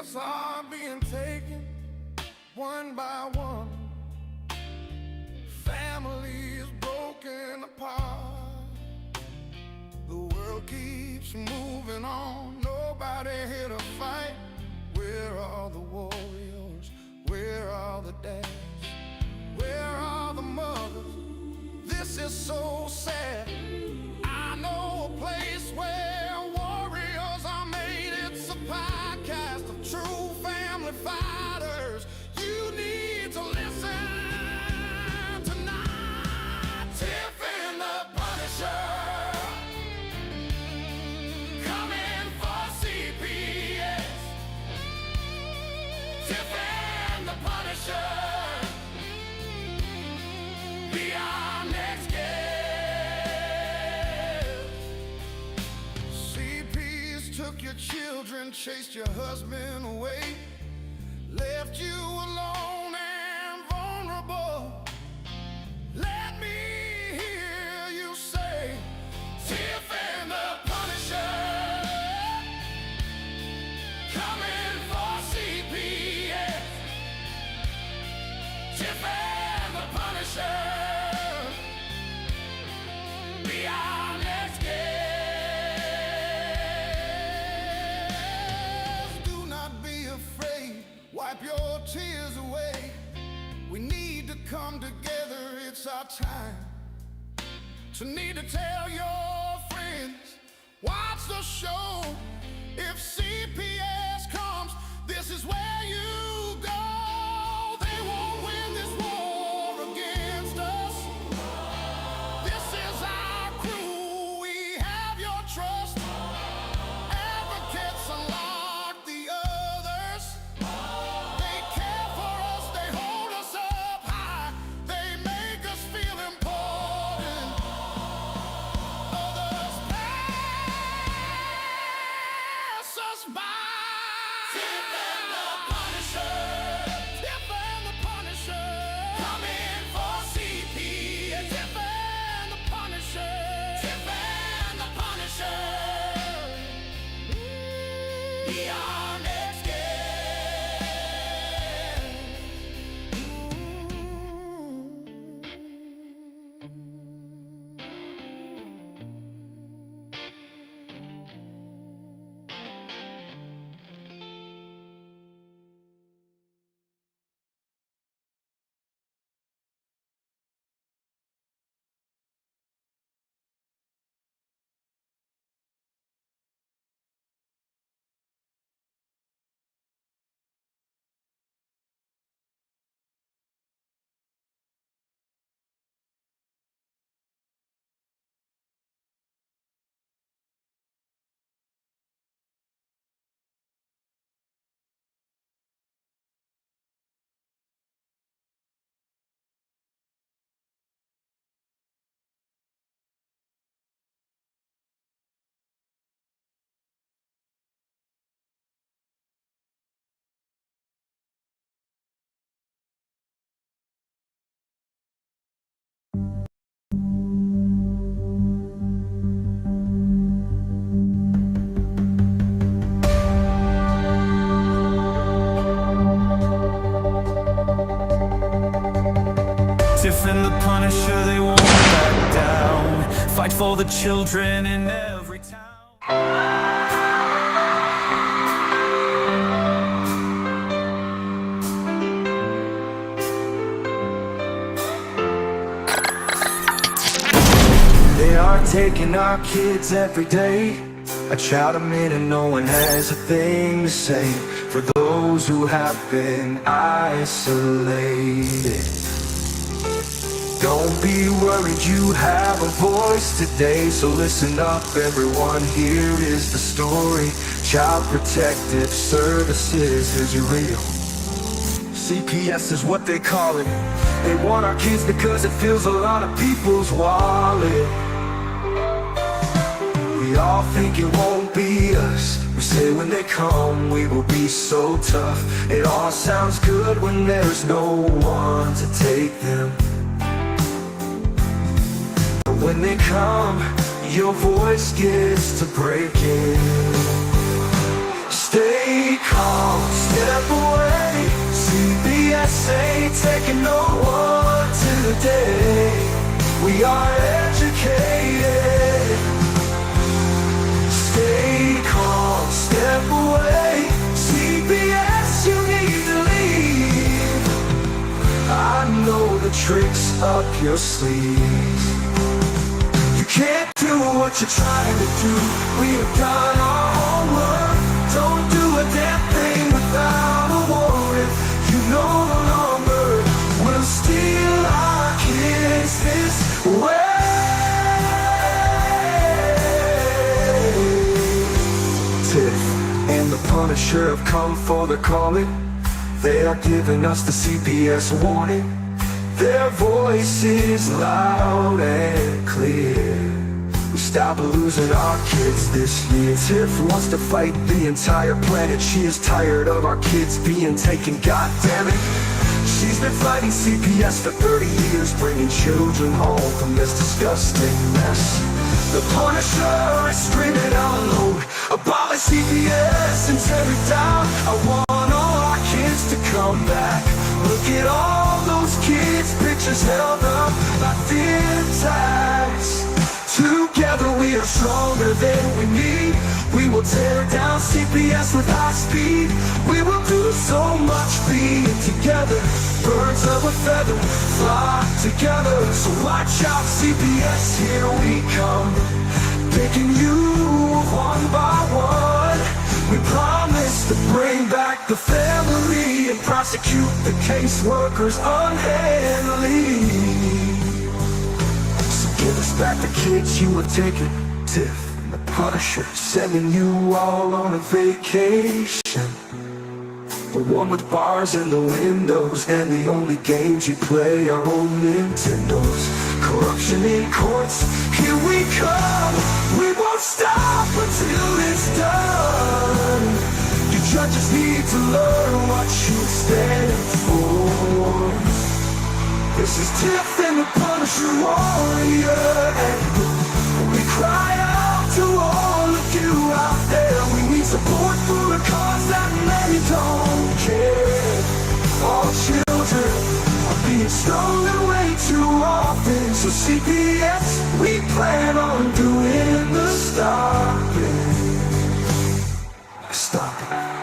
Lives are being taken one by one. Families broken apart. The world keeps moving on. Nobody here to fight. Where are the warriors? Where are the dads? Where are the mothers? This is so sad. I know a place where warriors are made. It's a podcast of true family fighters. You need to listen tonight. Tiff and the Punisher, coming for CPS. Tiff and the Punisher, be our next guest. CPS took your children, chased your husband away, left you alone and vulnerable. Let me hear you say, Tiff and the Punisher, coming for CPS. Tiff and the Punisher, be our next guest. Do not be afraid, wipe your tears away. We need to come together, it's our time. So need to tell your friends, watch the show. If CPS comes, this is where you go. They won't win this war against us. This is our crew, we have your trust. Advocates unlock the others. They care for us, they hold us up high. They make us feel important. Others pass us by. Tiff and the Punisher, Tiff and the Punisher, coming for CP. Tiff and the Punisher, Tiff and the Punisher, be our next Tiff and the Punisher, they won't back down. Fight for the children in every town. They are taking our kids every day. I shout them in and no one has a thing to say. For those who have been isolated, don't be worried, you have a voice today. So listen up everyone, here is the story. Child Protective Services is real. CPS is what they call it. They want our kids because it fills a lot of people's wallet. We all think it won't be us. We say when they come we will be so tough. It all sounds good when there's no one to take them. But when they come, your voice gets to breaking. Stay calm, step away. CPS ain't taking no one today. We are educated. Stay calm, step away. CPS, you need to leave. I know the tricks up your sleeve. You can't do what you're trying to do. We have done our homework. Don't do a damn thing without a warrant. You no longer will steal our kids this way. Tiff and the Punisher have come for the calling. They are giving us the CPS warning. Their voice is loud and clear. We stop losing our kids this year. Tiff wants to fight the entire planet. She is tired of our kids being taken, god damn it. She's been fighting CPS for 30 years, bringing children home from this disgusting mess. The Punisher is screaming out loud, abolish CPS and tear it down. I want all our kids to come back. Look at all those kids' pictures held up by thin tags. Together we are stronger than we need. We will tear down CPS with high speed. We will do so much being together. Birds of a feather fly together. So watch out CPS, here we come. Picking you one by one. We promise to bring back the family and prosecute the caseworkers unhandily. So give us back the kids you have taken. Tiff and the Punisher sending you all on a vacation. The one with bars in the windows and the only games you play are old Nintendos. Corruption in courts, here we come. We won't stop until it's done. You judges need to learn what you stand for. This is Tiff and the Punisher warrior, and we cry out to all of you out there. We need support for a cause that many don't care. All children are being stolen way too often. So CPS, we plan on doing the stopping. Stop it.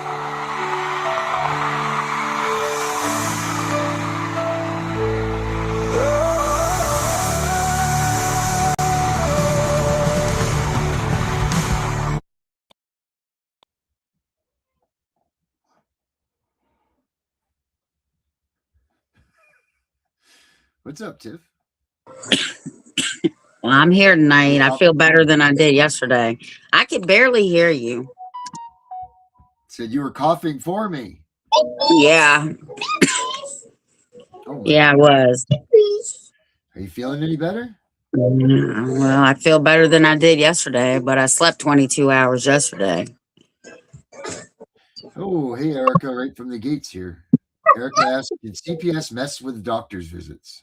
What's up, Tiff? Well, I'm here tonight. I feel better than I did yesterday. I could barely hear you. Said you were coughing for me. Yeah. Oh, Yeah, I was. are you feeling any better? Well, I feel better than I did yesterday, but I slept 22 hours yesterday. Oh, hey, Erica, right from the gates here. Erica asked, did CPS mess with doctor's visits?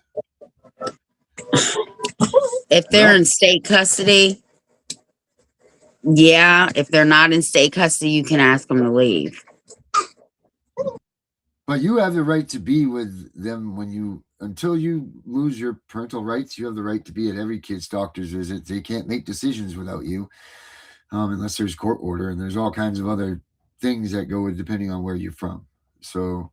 If they're in state custody, yeah. If they're not in state custody, you can ask them to leave. But you have the right to be with them until you lose your parental rights. You have the right to be at every kid's doctor's visit. They can't make decisions without you, unless there's court order, and there's all kinds of other things that go with depending on where you're from. So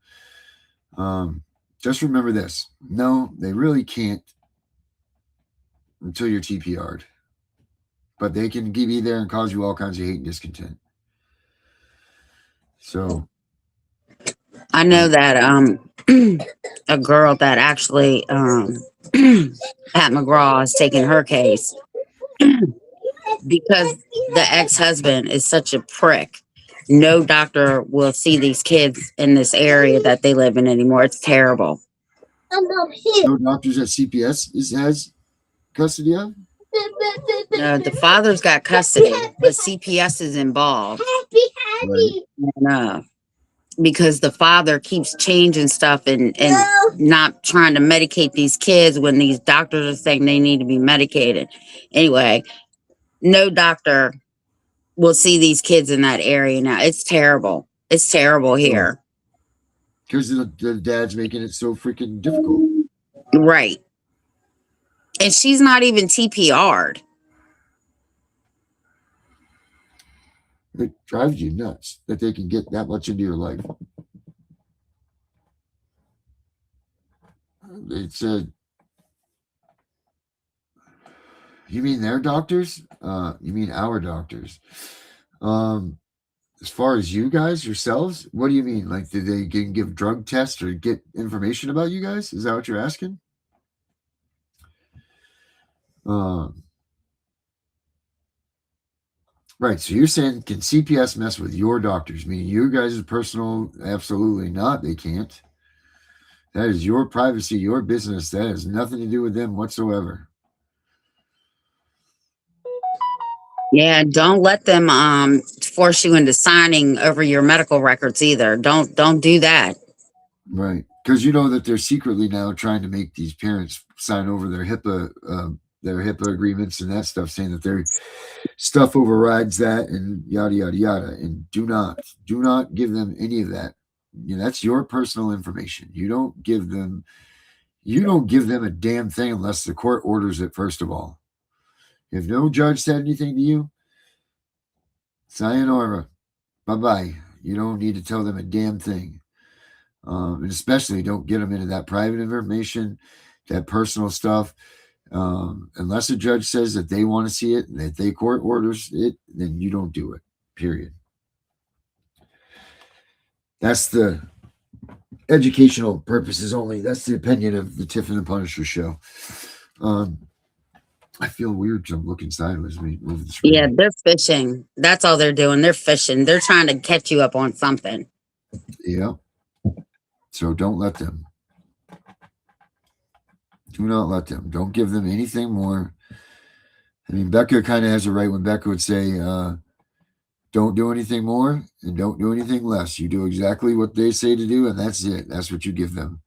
just remember this. No, they really can't until you're TPR'd. But they can be there and cause you all kinds of hate and discontent. So I know that a girl that actually Pat McGraw has taken her case because the ex-husband is such a prick. No doctor will see these kids in this area that they live in anymore. It's terrible. no doctors at CPS has custody of? The father's got custody, but CPS is involved. Right. And, because the father keeps changing stuff and not trying to medicate these kids when these doctors are saying they need to be medicated. Anyway, no doctor will see these kids in that area now. It's terrible. It's terrible here. Because the dad's making it so freaking difficult. Right. And she's not even TPR'd. It drives you nuts that they can get that much into your life. It's you mean their doctors? You mean our doctors? As far as you guys yourselves, what do you mean? Like, did they give drug tests or get information about you guys? Is that what you're asking? Right. So you're saying, can CPS mess with your doctors? Meaning you guys' personal? Absolutely not. They can't. That is your privacy, your business. That has nothing to do with them whatsoever. Yeah, don't let them force you into signing over your medical records either. Don't do that. Right. Because you know that they're secretly now trying to make these parents sign over their HIPAA agreements and that stuff, saying that their stuff overrides that and yada yada yada. And do not give them any of that. You know, that's your personal information. You don't give them a damn thing unless the court orders it, first of all. If no judge said anything to you, sayonara, bye-bye. You don't need to tell them a damn thing. And especially don't get them into that private information, that personal stuff. Unless a judge says that they want to see it and that they court orders it, then you don't do it, period. That's the educational purposes only. That's the opinion of the Tiff and the Punisher show. I feel weird because I'm looking sideways. Let me move the screen. Yeah, they're fishing. That's all they're doing. They're fishing. They're trying to catch you up on something. Yeah. So don't let them. Do not let them. Don't give them anything more. I mean, Becca kind of has a right when Becca would say, don't do anything more and don't do anything less. You do exactly what they say to do, and that's it. That's what you give them.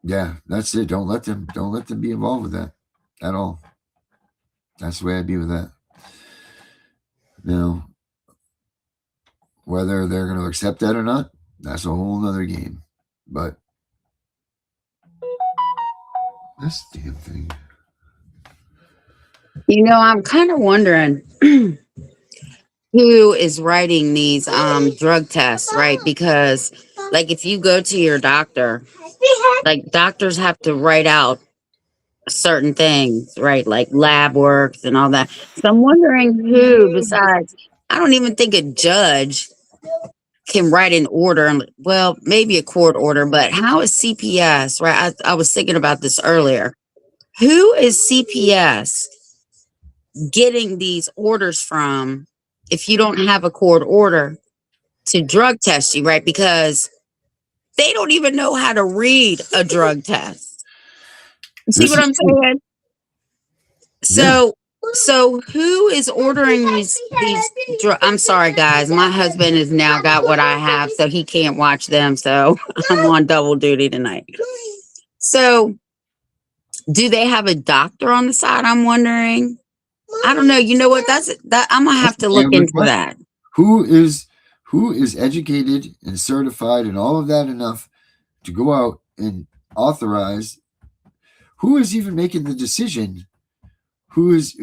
Yeah, that's it. Don't let them be involved with that at all. That's the way I'd be with that. Now, whether they're going to accept that or not, that's a whole nother game. But this damn thing. You know, I'm kind of wondering who is writing these drug tests, right? Because like if you go to your doctor, like doctors have to write out certain things, right? Like lab works and all that. So I'm wondering who besides, I don't even think a judge can write an order, and well, maybe a court order, but how is CPS, right? I was thinking about this earlier. Who is CPS getting these orders from if you don't have a court order to drug test you, right? Because they don't even know how to read a drug test. See what I'm saying? So who is ordering these I'm sorry guys, my husband has now got what I have, so he can't watch them, so I'm on double duty tonight. So do they have a doctor on the side? I'm wondering. I don't know. You know what? That I'm gonna have to look into that. Who is educated and certified and all of that enough to go out and authorize? Who is even making the decision? Who is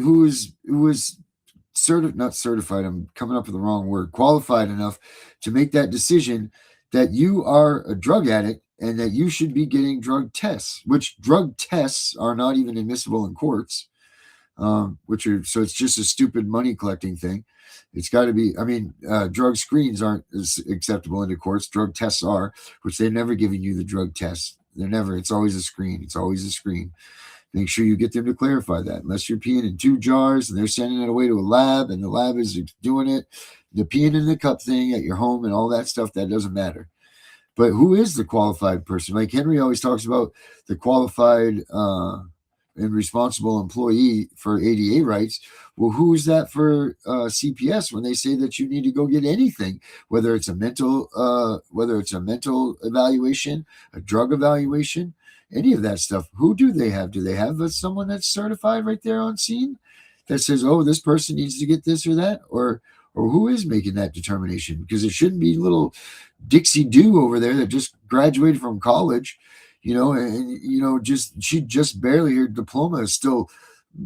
not certified? I'm coming up with the wrong word. Qualified enough to make that decision that you are a drug addict and that you should be getting drug tests, which drug tests are not even admissible in courts. So it's just a stupid money collecting thing. It's got to be, I mean, drug screens aren't as acceptable into courts. Drug tests are, which they've never given you the drug tests. It's always a screen. It's always a screen. Make sure you get them to clarify that. Unless you're peeing in 2 jars and they're sending it away to a lab and the lab is doing it, the peeing in the cup thing at your home and all that stuff, that doesn't matter. But who is the qualified person? Like Henry always talks about the qualified and responsible employee for ADA rights. Well, who is that for CPS when they say that you need to go get anything, whether it's a mental evaluation, a drug evaluation, any of that stuff? Who do they have? Do they have someone that's certified right there on scene that says, oh, this person needs to get this or that? Or or who is making that determination? Because it shouldn't be little Dixie Doo over there that just graduated from college, just she just barely, her diploma is still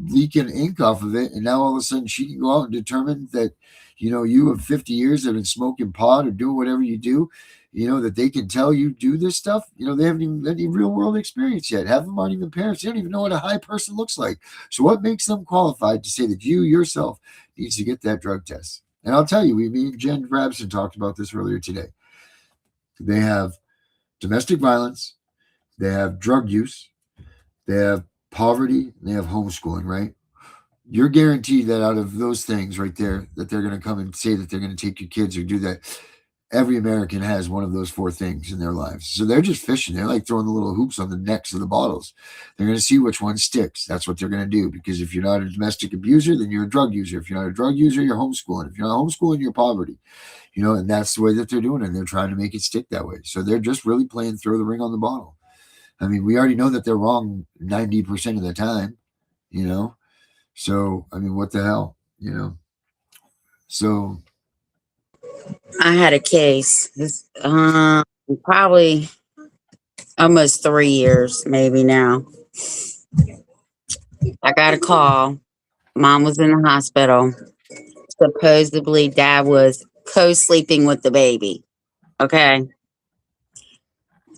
leaking ink off of it, and now all of a sudden she can go out and determine that, you of 50 years have been smoking pot or doing whatever you do, that they can tell you do this stuff. They haven't even had any real world experience yet. Half of them aren't even parents. They don't even know what a high person looks like. So what makes them qualified to say that you yourself needs to get that drug test? And I'll tell you, me and Jen Grabson talked about this earlier today. They have domestic violence, they have drug use, they have poverty, and they have homeschooling, right? You're guaranteed that out of those things right there, that they're going to come and say that they're going to take your kids or do that. Every American has one of those 4 things in their lives. So they're just fishing. They're like throwing the little hoops on the necks of the bottles. They're going to see which one sticks. That's what they're going to do. Because if you're not a domestic abuser, then you're a drug user. If you're not a drug user, you're homeschooling. If you're not homeschooling, you're poverty. And that's the way that they're doing it. And they're trying to make it stick that way. So they're just really playing throw the ring on the bottle. I mean, we already know that they're wrong 90% of the time, So, I mean, what the hell, So I had a case, probably almost 3 years, maybe now. I got a call. Mom was in the hospital. Supposedly, dad was co-sleeping with the baby. Okay.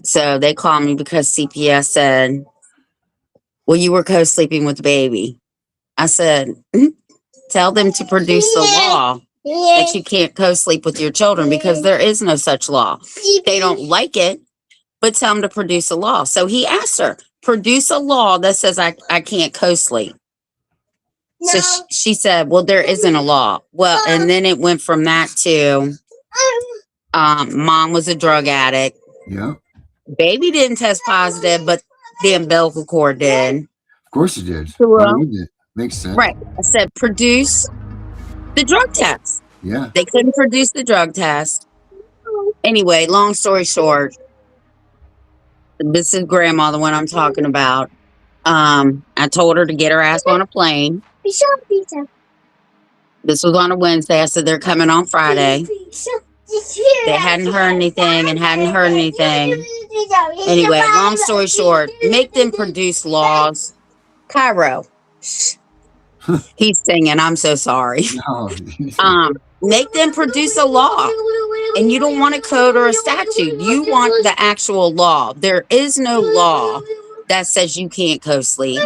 So they called me because CPS said, well, you were co-sleeping with the baby. I said, tell them to produce the law that you can't co-sleep with your children, because there is no such law. They don't like it, but tell them to produce a law. So he asked her, produce a law that says I can't co-sleep. So she said, well, there isn't a law. Well, and then it went from that to mom was a drug addict. Yeah. Baby didn't test positive, but the umbilical cord did. Of course it did. Well, wouldn't it? Makes sense. Right. I said, produce the drug test. Yeah. They couldn't produce the drug test. Anyway, long story short, this is grandma, the one I'm talking about. I told her to get her ass on a plane. This was on a Wednesday. I said, they're coming on Friday. They hadn't heard anything and hadn't heard anything. Anyway, long story short, make them produce laws. Cairo. He's singing. I'm so sorry. No. Make them produce a law. And you don't want a code or a statute. You want the actual law. There is no law that says you can't co-sleep.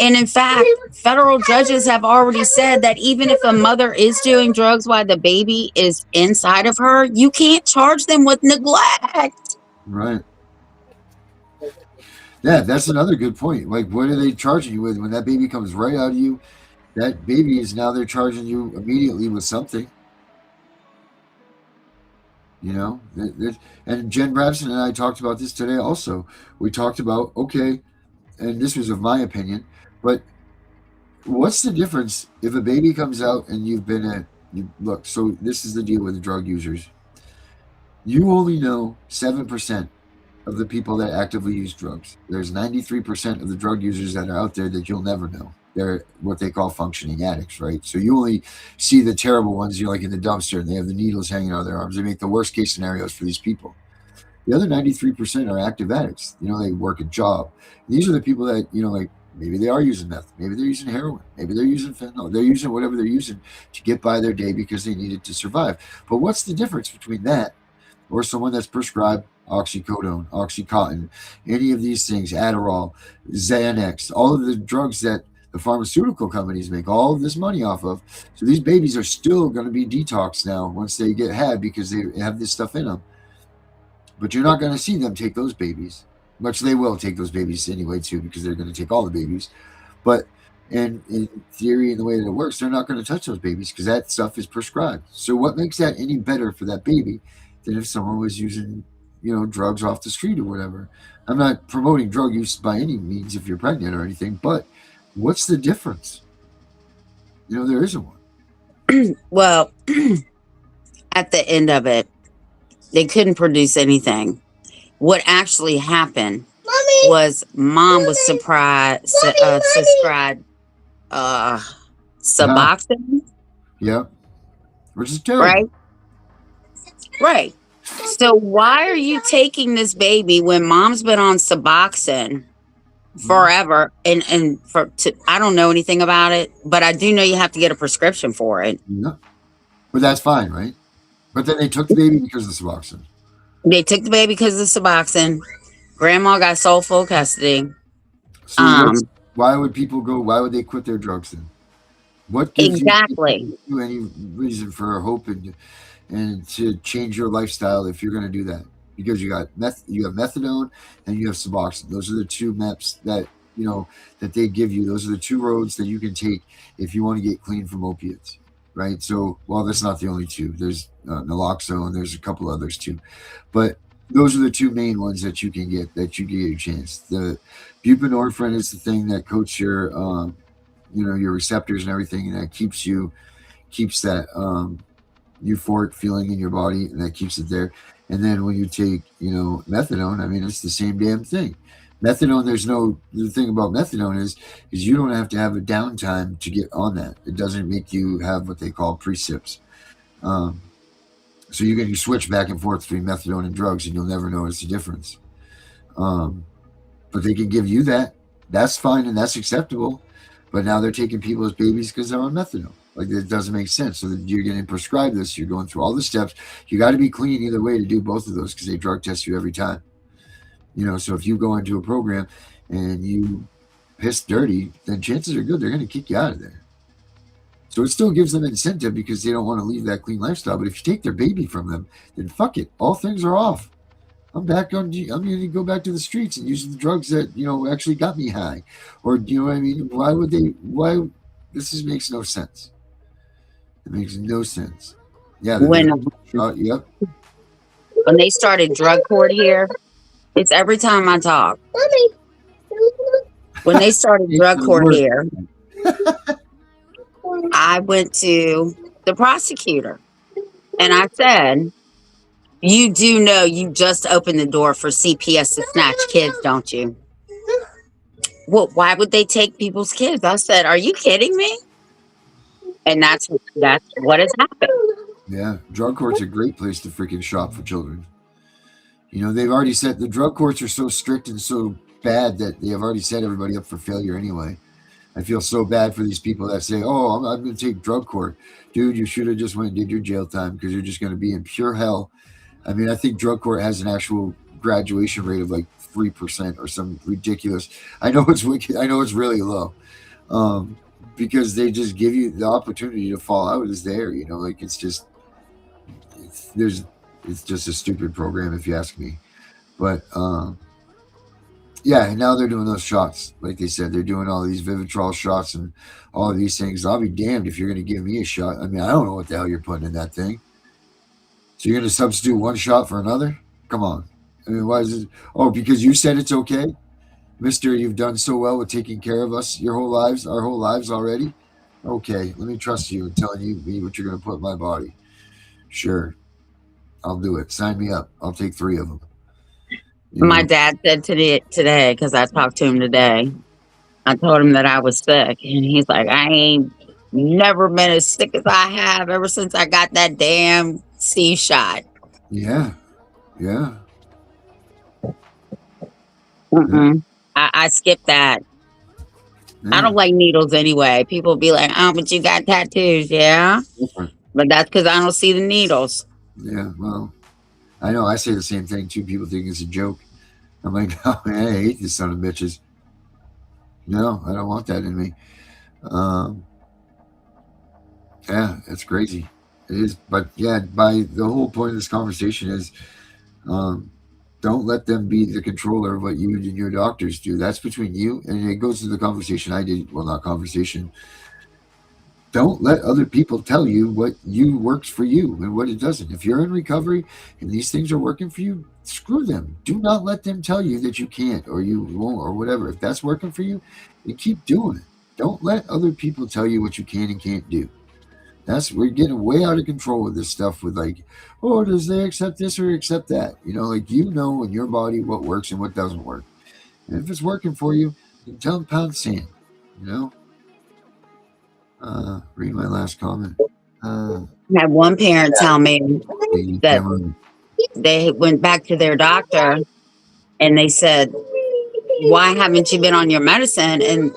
And in fact, federal judges have already said that even if a mother is doing drugs while the baby is inside of her, you can't charge them with neglect. Right. Yeah, that's another good point. Like, what are they charging you with when that baby comes right out of you? That baby is now, they're charging you immediately with something. And Jen Brabson and I talked about this today also. We talked about, okay, and this was of my opinion, but what's the difference if a baby comes out and look, so this is the deal with the drug users. You only know 7% of the people that actively use drugs. There's 93% of the drug users that are out there that you'll never know. They're what they call functioning addicts, right? So you only see the terrible ones, you're like in the dumpster and they have the needles hanging out of their arms. They make the worst case scenarios for these people. The other 93% are active addicts. They work a job. These are the people that, like maybe they are using meth, maybe they're using heroin, maybe they're using fentanyl, they're using whatever they're using to get by their day because they need it to survive. But what's the difference between that or someone that's prescribed oxycodone, Oxycontin, any of these things, Adderall, Xanax, all of the drugs that the pharmaceutical companies make all of this money off of? So these babies are still going to be detoxed now once they get had because they have this stuff in them. But you're not going to see them take those babies. Much they will take those babies anyway, too, because they're going to take all the babies. But in theory, in the way that it works, they're not going to touch those babies because that stuff is prescribed. So what makes that any better for that baby than if someone was using, drugs off the street or whatever? I'm not promoting drug use by any means if you're pregnant or anything, but what's the difference? There isn't one. Well, at the end of it, they couldn't produce anything. What actually happened was mom was subscribed Suboxone. Yep. which is terrible. right? Right. So why are you taking this baby when mom's been on Suboxone forever and I don't know anything about it, but I do know you have to get a prescription for it. Yeah. But that's fine, right? But then they took the baby because of the Suboxone. They took the baby because of Suboxone. Grandma got sole full custody. So why would people go? Why would they quit their drugs then? What gives Exactly. you any reason for hope and to change your lifestyle if you're going to do that? Because you have methadone and you have Suboxone. Those are the two maps that that they give you. Those are the two roads that you can take if you want to get clean from opiates, right? So, well, that's not the only two. There's naloxone. There's a couple others too, but those are the two main ones that you can get your chance. The buprenorphine is the thing that coats your your receptors and everything, and that keeps that euphoric feeling in your body, and that keeps it there. And then when you take methadone, I mean, it's the same damn thing. Methadone, the thing about methadone is you don't have to have a downtime to get on that. It doesn't make you have what they call pre-sips. So you can switch back and forth between methadone and drugs, and you'll never notice the difference. But they can give you that. That's fine and that's acceptable. But now they're taking people's babies because they're on methadone. Like, it doesn't make sense. So you're getting prescribed this. You're going through all the steps. You got to be clean either way to do both of those because they drug test you every time. So if you go into a program and you piss dirty, then chances are good they're going to kick you out of there. So it still gives them incentive because they don't want to leave that clean lifestyle. But if you take their baby from them, then fuck it. All things are off. I'm going to go back to the streets and use the drugs that, actually got me high. Or, what I mean? This makes no sense. It makes no sense. Yeah. Yep. When they started drug court here, it's every time I talk. When they started drug court here, I went to the prosecutor and I said, you do know you just opened the door for CPS to snatch kids, don't you? Well, why would they take people's kids? I said, are you kidding me? And that's what has happened. Yeah, drug court's a great place to freaking shop for children. They've already set, the drug courts are so strict and so bad that they have already set everybody up for failure anyway. I feel so bad for these people that say, oh, I'm going to take drug court. Dude, you should have just went and did your jail time because you're just going to be in pure hell. I mean, I think drug court has an actual graduation rate of like 3% or some ridiculous. I know it's wicked. I know it's really low because they just give you the opportunity to fall out is there. It's just a stupid program if you ask me. But yeah, and now they're doing those shots. Like they said, they're doing all these Vivitrol shots and all of these things. I'll be damned if you're going to give me a shot. I mean, I don't know what the hell you're putting in that thing. So you're going to substitute one shot for another? Come on. I mean, why is it? Oh, because you said it's okay? Mister, you've done so well with taking care of us our whole lives already? Okay, let me trust you and telling me what you're going to put in my body. Sure. I'll do it. Sign me up. I'll take 3 of them. My dad said today, because I talked to him today, I told him that I was sick. And he's like, I ain't never been as sick as I have ever since I got that damn C shot. Yeah. Yeah. I skipped that. Yeah. I don't like needles anyway. People be like, oh, but you got tattoos. Yeah. Different. But that's because I don't see the needles. Yeah. Well, I know. I say the same thing too. People think it's a joke. I'm like, no, man, I hate this son of bitches. No, I don't want that in me. Yeah, it's crazy. It is. But yeah, the whole point of this conversation is don't let them be the controller of what you and your doctors do. That's between you. And it goes to the conversation I did. Well, not conversation. Don't let other people tell you what works for you and what it doesn't. If you're in recovery and these things are working for you, screw them. Do not let them tell you that you can't or you won't or whatever. If that's working for you, you keep doing it. Don't let other people tell you what you can and can't do. We're getting way out of control with this stuff with like, oh, does they accept this or accept that? In your body what works and what doesn't work. And if it's working for you, then tell them pound sand, Read my last comment. I had one parent tell me You that can't- they went back to their doctor and they said, "Why haven't you been on your medicine?" And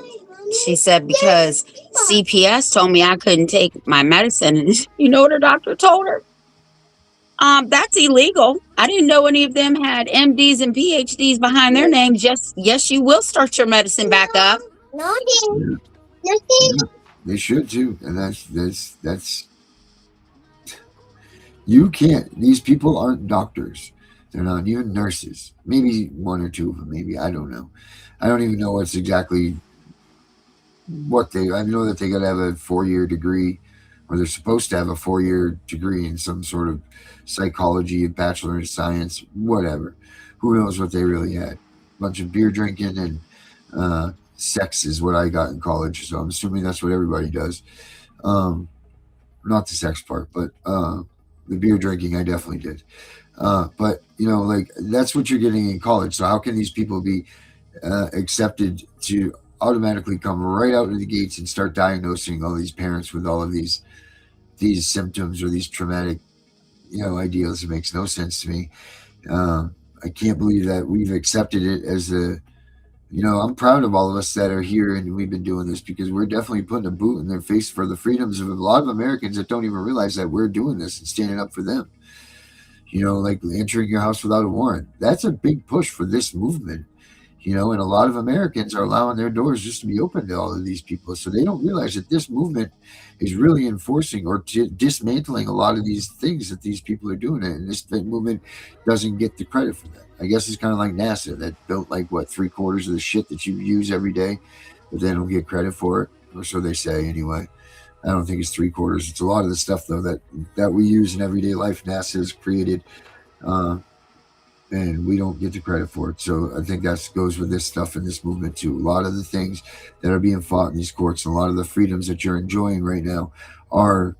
she said, "Because CPS told me I couldn't take my medicine." And you know what her doctor told her? That's illegal. I didn't know any of them had MDs and PhDs behind their names. Yes, you will start your medicine back up. yeah, yeah, they should too, and that's you can't. These people aren't doctors. They're not even nurses. Maybe one or two of them. Maybe I don't know. I don't even know what's exactly what they. I know that they got to have a 4-year degree, or they're supposed to have a 4-year degree in some sort of psychology, a bachelor in science, whatever. Who knows what they really had? Bunch of beer drinking and sex is what I got in college. So I'm assuming that's what everybody does. Um, not the sex part, but the beer drinking I definitely did. But like that's what you're getting in college. So how can these people be accepted to automatically come right out of the gates and start diagnosing all these parents with all of these symptoms or these traumatic ideals? It makes no sense to me. I can't believe that we've accepted it as I'm proud of all of us that are here and we've been doing this, because we're definitely putting a boot in their face for the freedoms of a lot of Americans that don't even realize that we're doing this and standing up for them. Like entering your house without a warrant. That's a big push for this movement. And a lot of Americans are allowing their doors just to be open to all of these people. So they don't realize that this movement is really enforcing or dismantling a lot of these things that these people are doing. And this movement doesn't get the credit for that. I guess it's kind of like NASA that built 3/4 of the shit that you use every day, but they don't get credit for it. Or so they say anyway. I don't think it's 3/4. It's a lot of the stuff though that we use in everyday life. NASA has created, and we don't get the credit for it. So I think that goes with this stuff in this movement too. A lot of the things that are being fought in these courts and a lot of the freedoms that you're enjoying right now are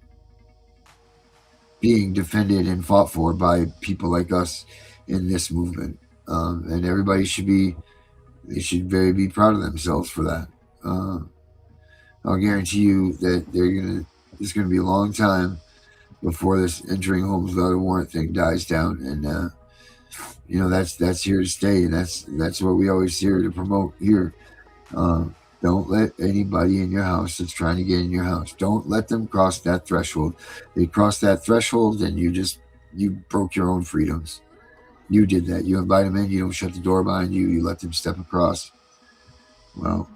being defended and fought for by people like us in this movement. And everybody should be very proud of themselves for that. I'll guarantee you that it's gonna be a long time before this entering homes without a warrant thing dies down, and that's here to stay, and that's what we always here to promote here. Don't let anybody in your house that's trying to get in your house. Don't let them cross that threshold. They cross that threshold, and you broke your own freedoms. You did that. You invite them in. You don't shut the door behind you. You let them step across. Well,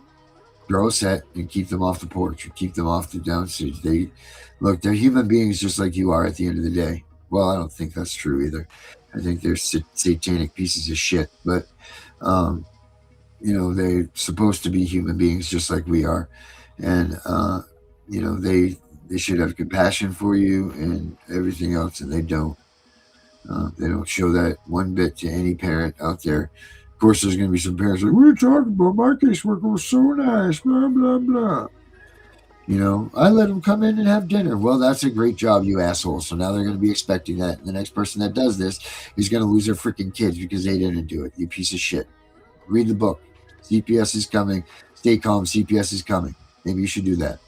throw a set and keep them off the porch or keep them off the downstairs. They're human beings just like you are at the end of the day. Well, I don't think that's true either. I think they're satanic pieces of shit, but they're supposed to be human beings just like we are, and they should have compassion for you and everything else, and they don't. They don't show that one bit to any parent out there. Of course, there's going to be some parents like, "What are you talking about? My caseworker was so nice, blah, blah, blah." I let them come in and have dinner. Well, that's a great job, you asshole. So now they're going to be expecting that. And the next person that does this is going to lose their freaking kids because they didn't do it. You piece of shit. Read the book. CPS is coming. Stay calm. CPS is coming. Maybe you should do that.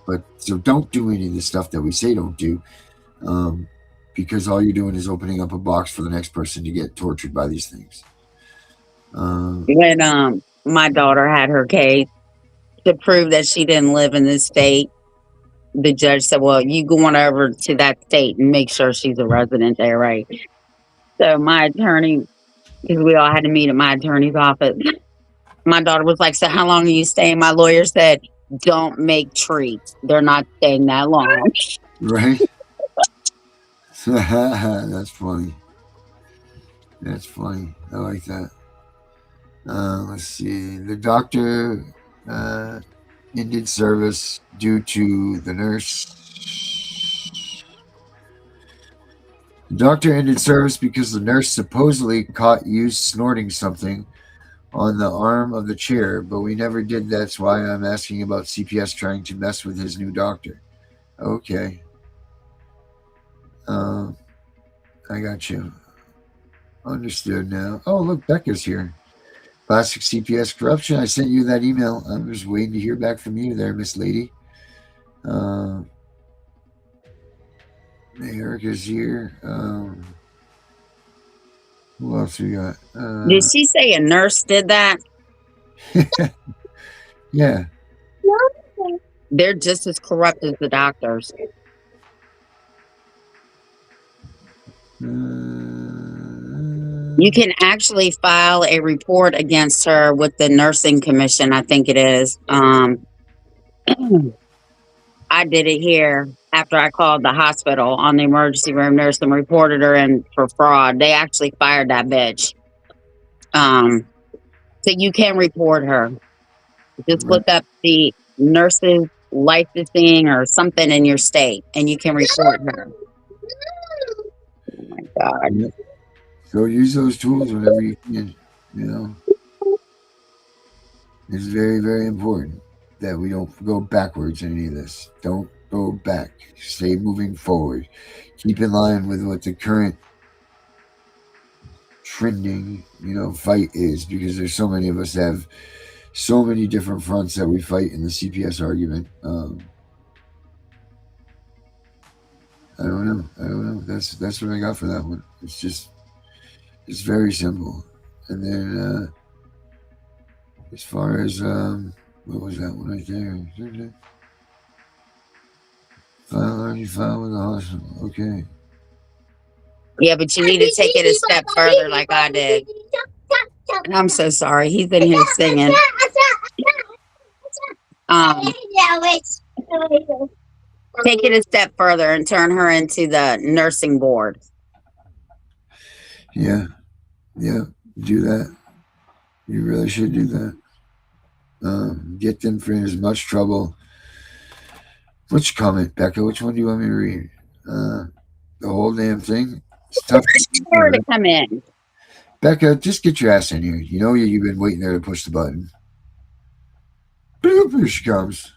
But so don't do any of the stuff that we say don't do. Because all you're doing is opening up a box for the next person to get tortured by these things. When my daughter had her case, to prove that she didn't live in this state, the judge said, "Well, you going over to that state and make sure she's a resident there, right?" So my attorney, because we all had to meet at my attorney's office, my daughter was like, "So how long are you staying?" My lawyer said, "Don't make treats. They're not staying that long." Right? That's funny. That's funny. I like that. Let's see. The doctor ended service due to the nurse. The doctor ended service because the nurse supposedly caught you snorting something on the arm of the chair, but we never did. That's why I'm asking about CPS trying to mess with his new doctor. Okay. I got you. Understood now. Oh, look, Becca's here. Classic CPS corruption. I sent you that email. I'm just waiting to hear back from you there, Miss Lady. Erica's here. Who else we got? Did she say a nurse did that? Yeah. They're just as corrupt as the doctors. You can actually file a report against her with the nursing commission, I think it is. I did it here after I called the hospital on the emergency room nurse and reported her in for fraud. They actually fired that bitch. So you can report her. Just Right. look up the nurses licensing or something in your state, and you can report her. Oh my God. Yep. So use those tools whenever you can. You know, it's very, very important that we don't go backwards in any of this. Don't go back. Stay moving forward. Keep in line with what the current trending, fight is, because there's so many of us that have so many different fronts that we fight in the CPS argument. I don't know. That's what I got for that one. It's very simple. And then as far as what was that one right there? File with the hospital. Okay. Yeah, but you need to take it a step further, like I did. I'm so sorry. He's in here singing. Take it a step further and turn her into the nursing board. Yeah. Do that. You really should do that. Get them for as much trouble. Which comment, Becca? Which one do you want me to read? The whole damn thing. It's tough. Her to come in. Becca, just get your ass in here. You know you've been waiting there to push the button. Here she comes.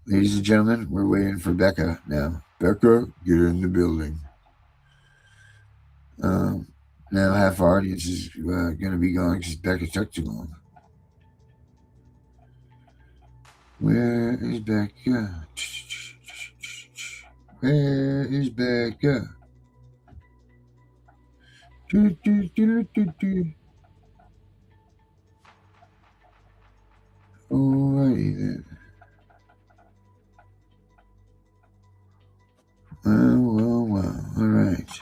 Ladies and gentlemen, we're waiting for Becca now. Becca, get in the building. Now half our audience is going to be gone because Becca took too long. Where is Becca? Where is Becca? Alrighty then. Well. All right.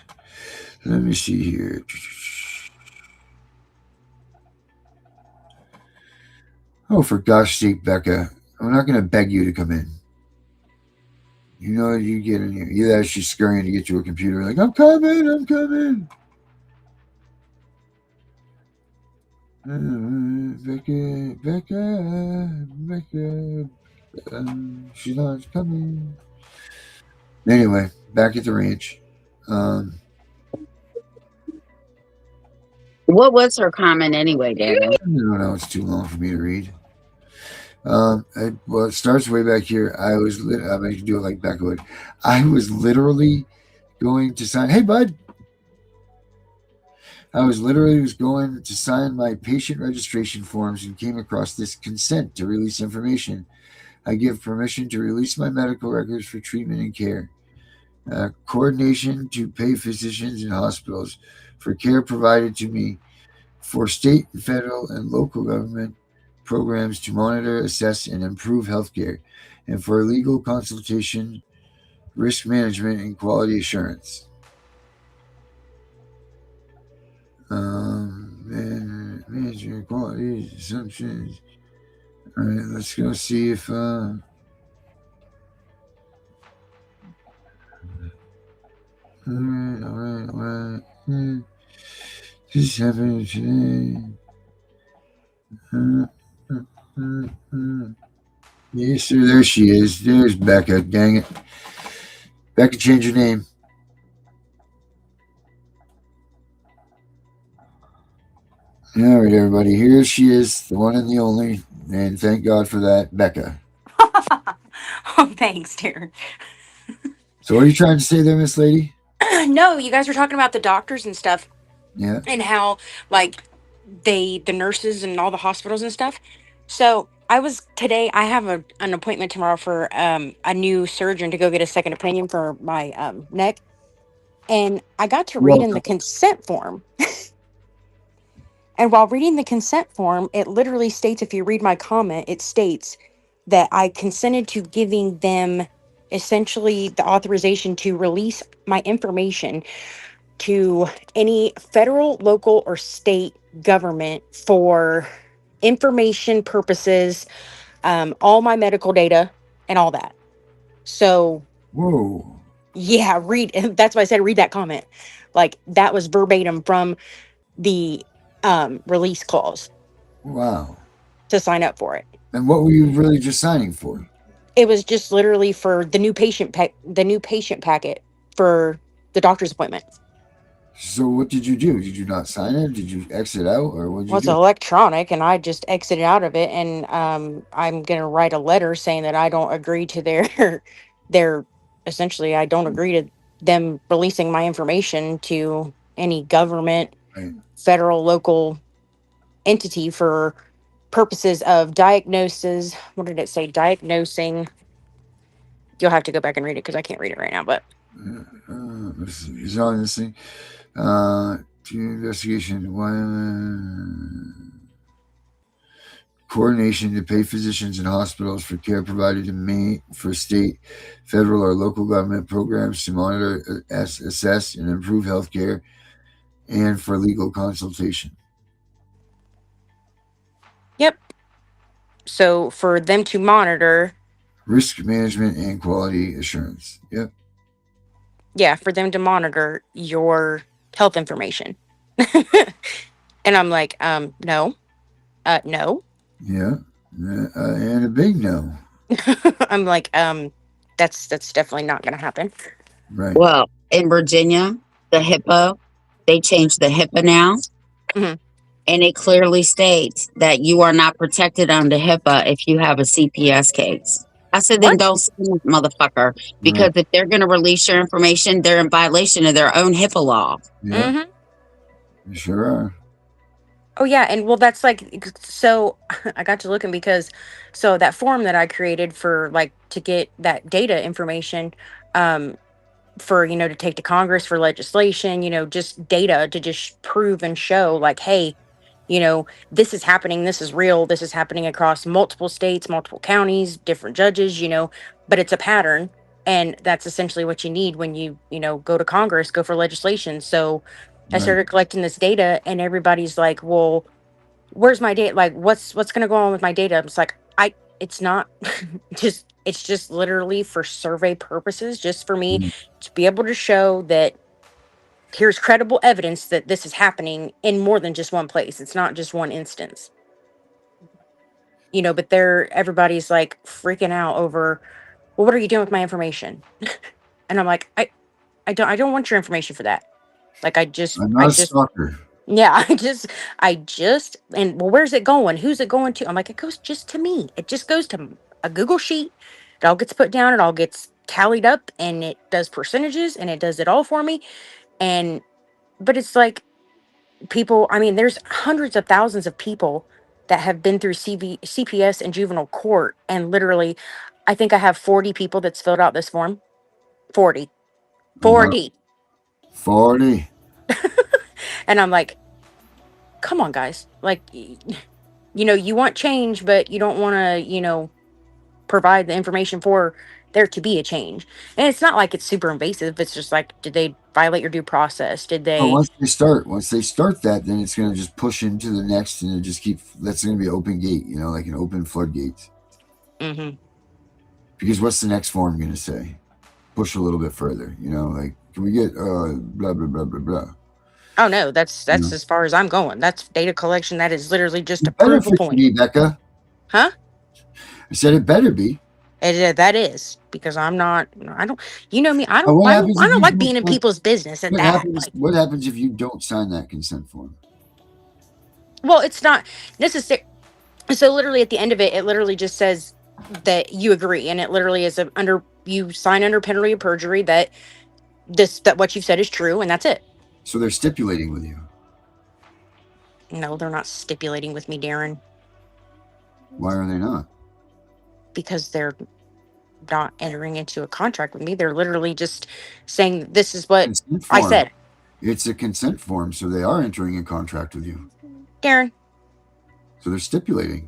Let me see here. Oh, for gosh sake, Becca. I'm not going to beg you to come in. You know you get in here. Either she's scurrying to get to a computer like, I'm coming. Becca. She's not coming. Anyway, back at the ranch. What was her comment anyway, David? I don't know. It's too long for me to read. Well, it starts way back here. I'm going to do it like Becca. I was literally going to sign. Hey, bud. I was going to sign my patient registration forms and came across this consent to release information. I give permission to release my medical records for treatment and care. Coordination to pay physicians and hospitals for care provided to me, for state, federal, and local government programs to monitor, assess, and improve healthcare, and for legal consultation, risk management, and quality assurance. And management quality assumptions. All right, let's go see if all right. This happening today. Yes, sir. There she is. There's Becca. Dang it. Becca, change your name. All right, everybody. Here she is, the one and the only. And thank God for that, Becca. Oh, thanks, dear. So what are you trying to say there, Miss Lady? No, you guys were talking about the doctors and stuff. Yeah. And how, like, the nurses and all the hospitals and stuff. So I was today. I have an appointment tomorrow for a new surgeon to go get a second opinion for my neck, and I got to read Well, in the consent form. And while reading the consent form, it literally states, if you read my comment, it states that I consented to giving them essentially the authorization to release my information to any federal, local, or state government for information purposes, all my medical data and all that. So, whoa, yeah, read. That's why I said read that comment. Like that was verbatim from the release clause wow. to sign up for it. And what were you really just signing for? It was just literally for the new the new patient packet for the doctor's appointment. So what did you do? Did you not sign it? Did you exit out, or what did Well, you it's do? electronic, and I just exited out of it, and I'm gonna write a letter saying that I don't agree to their their essentially I don't agree to them releasing my information to any government, Right. federal, local entity for purposes of diagnosis. What did it say? Diagnosing. You'll have to go back and read it because I can't read it right now. But Let's see. Is on this thing? To investigation. One coordination to pay physicians and hospitals for care provided in Maine for state, federal, or local government programs to monitor, assess, and improve health care, and for legal consultation. yep. So for them to monitor, Risk management and quality assurance. Yep. yeah, for them to monitor your health information. And I'm like, no, no. Yeah. And a big no. I'm like, that's definitely not going to happen. Right. Well, in Virginia, the HIPAA, they changed the HIPAA now, Mhm. and it clearly states that you are not protected under HIPAA if you have a CPS case. I said, then What? don't sue this motherfucker, because Right. if they're going to release your information, they're in violation of their own HIPAA law. Yeah. Hmm. You sure are. Oh yeah, and well, that's like so. I got to looking because so that form that I created for like to get that data information, um, for to take to Congress for legislation, just data to just prove and show like, hey, this is happening, this is real, this is happening across multiple states, multiple counties, different judges, but it's a pattern. And that's essentially what you need when you go to Congress, go for legislation. So I Right. started collecting this data, and everybody's like, well, where's my data? Like, what's going to go on with my data? It's like, it's not it's just literally for survey purposes, just for me Mm. to be able to show that here's credible evidence that this is happening in more than just one place. It's not just one instance, but everybody's like freaking out over, well, what are you doing with my information? And I'm like, I don't want your information for that. Like, I'm I not a just, stalker. yeah, and well, where's it going? Who's it going to? I'm like, it goes just to me. It just goes to a Google sheet. It all gets put down. It all gets tallied up, and it does percentages, and it does it all for me. And, but it's like people, I mean, there's hundreds of thousands of people that have been through CPS and juvenile court. And literally, I think I have 40 people that's filled out this form. 40. Oh, wow. 40. 40. And I'm like, come on, guys. Like, you want change, but you don't want to, provide the information for there to be a change. And it's not like it's super invasive. It's just like, did they violate your due process? Did Oh, they? once they start that, then it's going to just push into the next, and it just that's going to be an open gate, like an open floodgates. Hmm. Because what's the next form going to say? Push a little bit further, like, can we get blah, blah, blah, blah, blah. Oh no, that's You know? as far as I'm going. That's data collection. That is literally just to It better prove a fit point. me, Becca. Huh? I said it better be. That is because I'm not. I don't. You know me. I Now, don't. what I don't. happens I if don't you like don't being in sign, people's business at what that. happens? Like, What happens if you don't sign that consent form? well, it's not necessary. So literally, at the end of it, it literally just says that you agree, and it literally is under you sign under penalty of perjury that that what you've said is true, and that's it. So they're stipulating with you. No, they're not stipulating with me, Darren. Why are they not? because they're not entering into a contract with me. They're literally just saying, this is what Consent I form. said. It's a consent form, so they are entering a contract with you. Darren, So they're stipulating.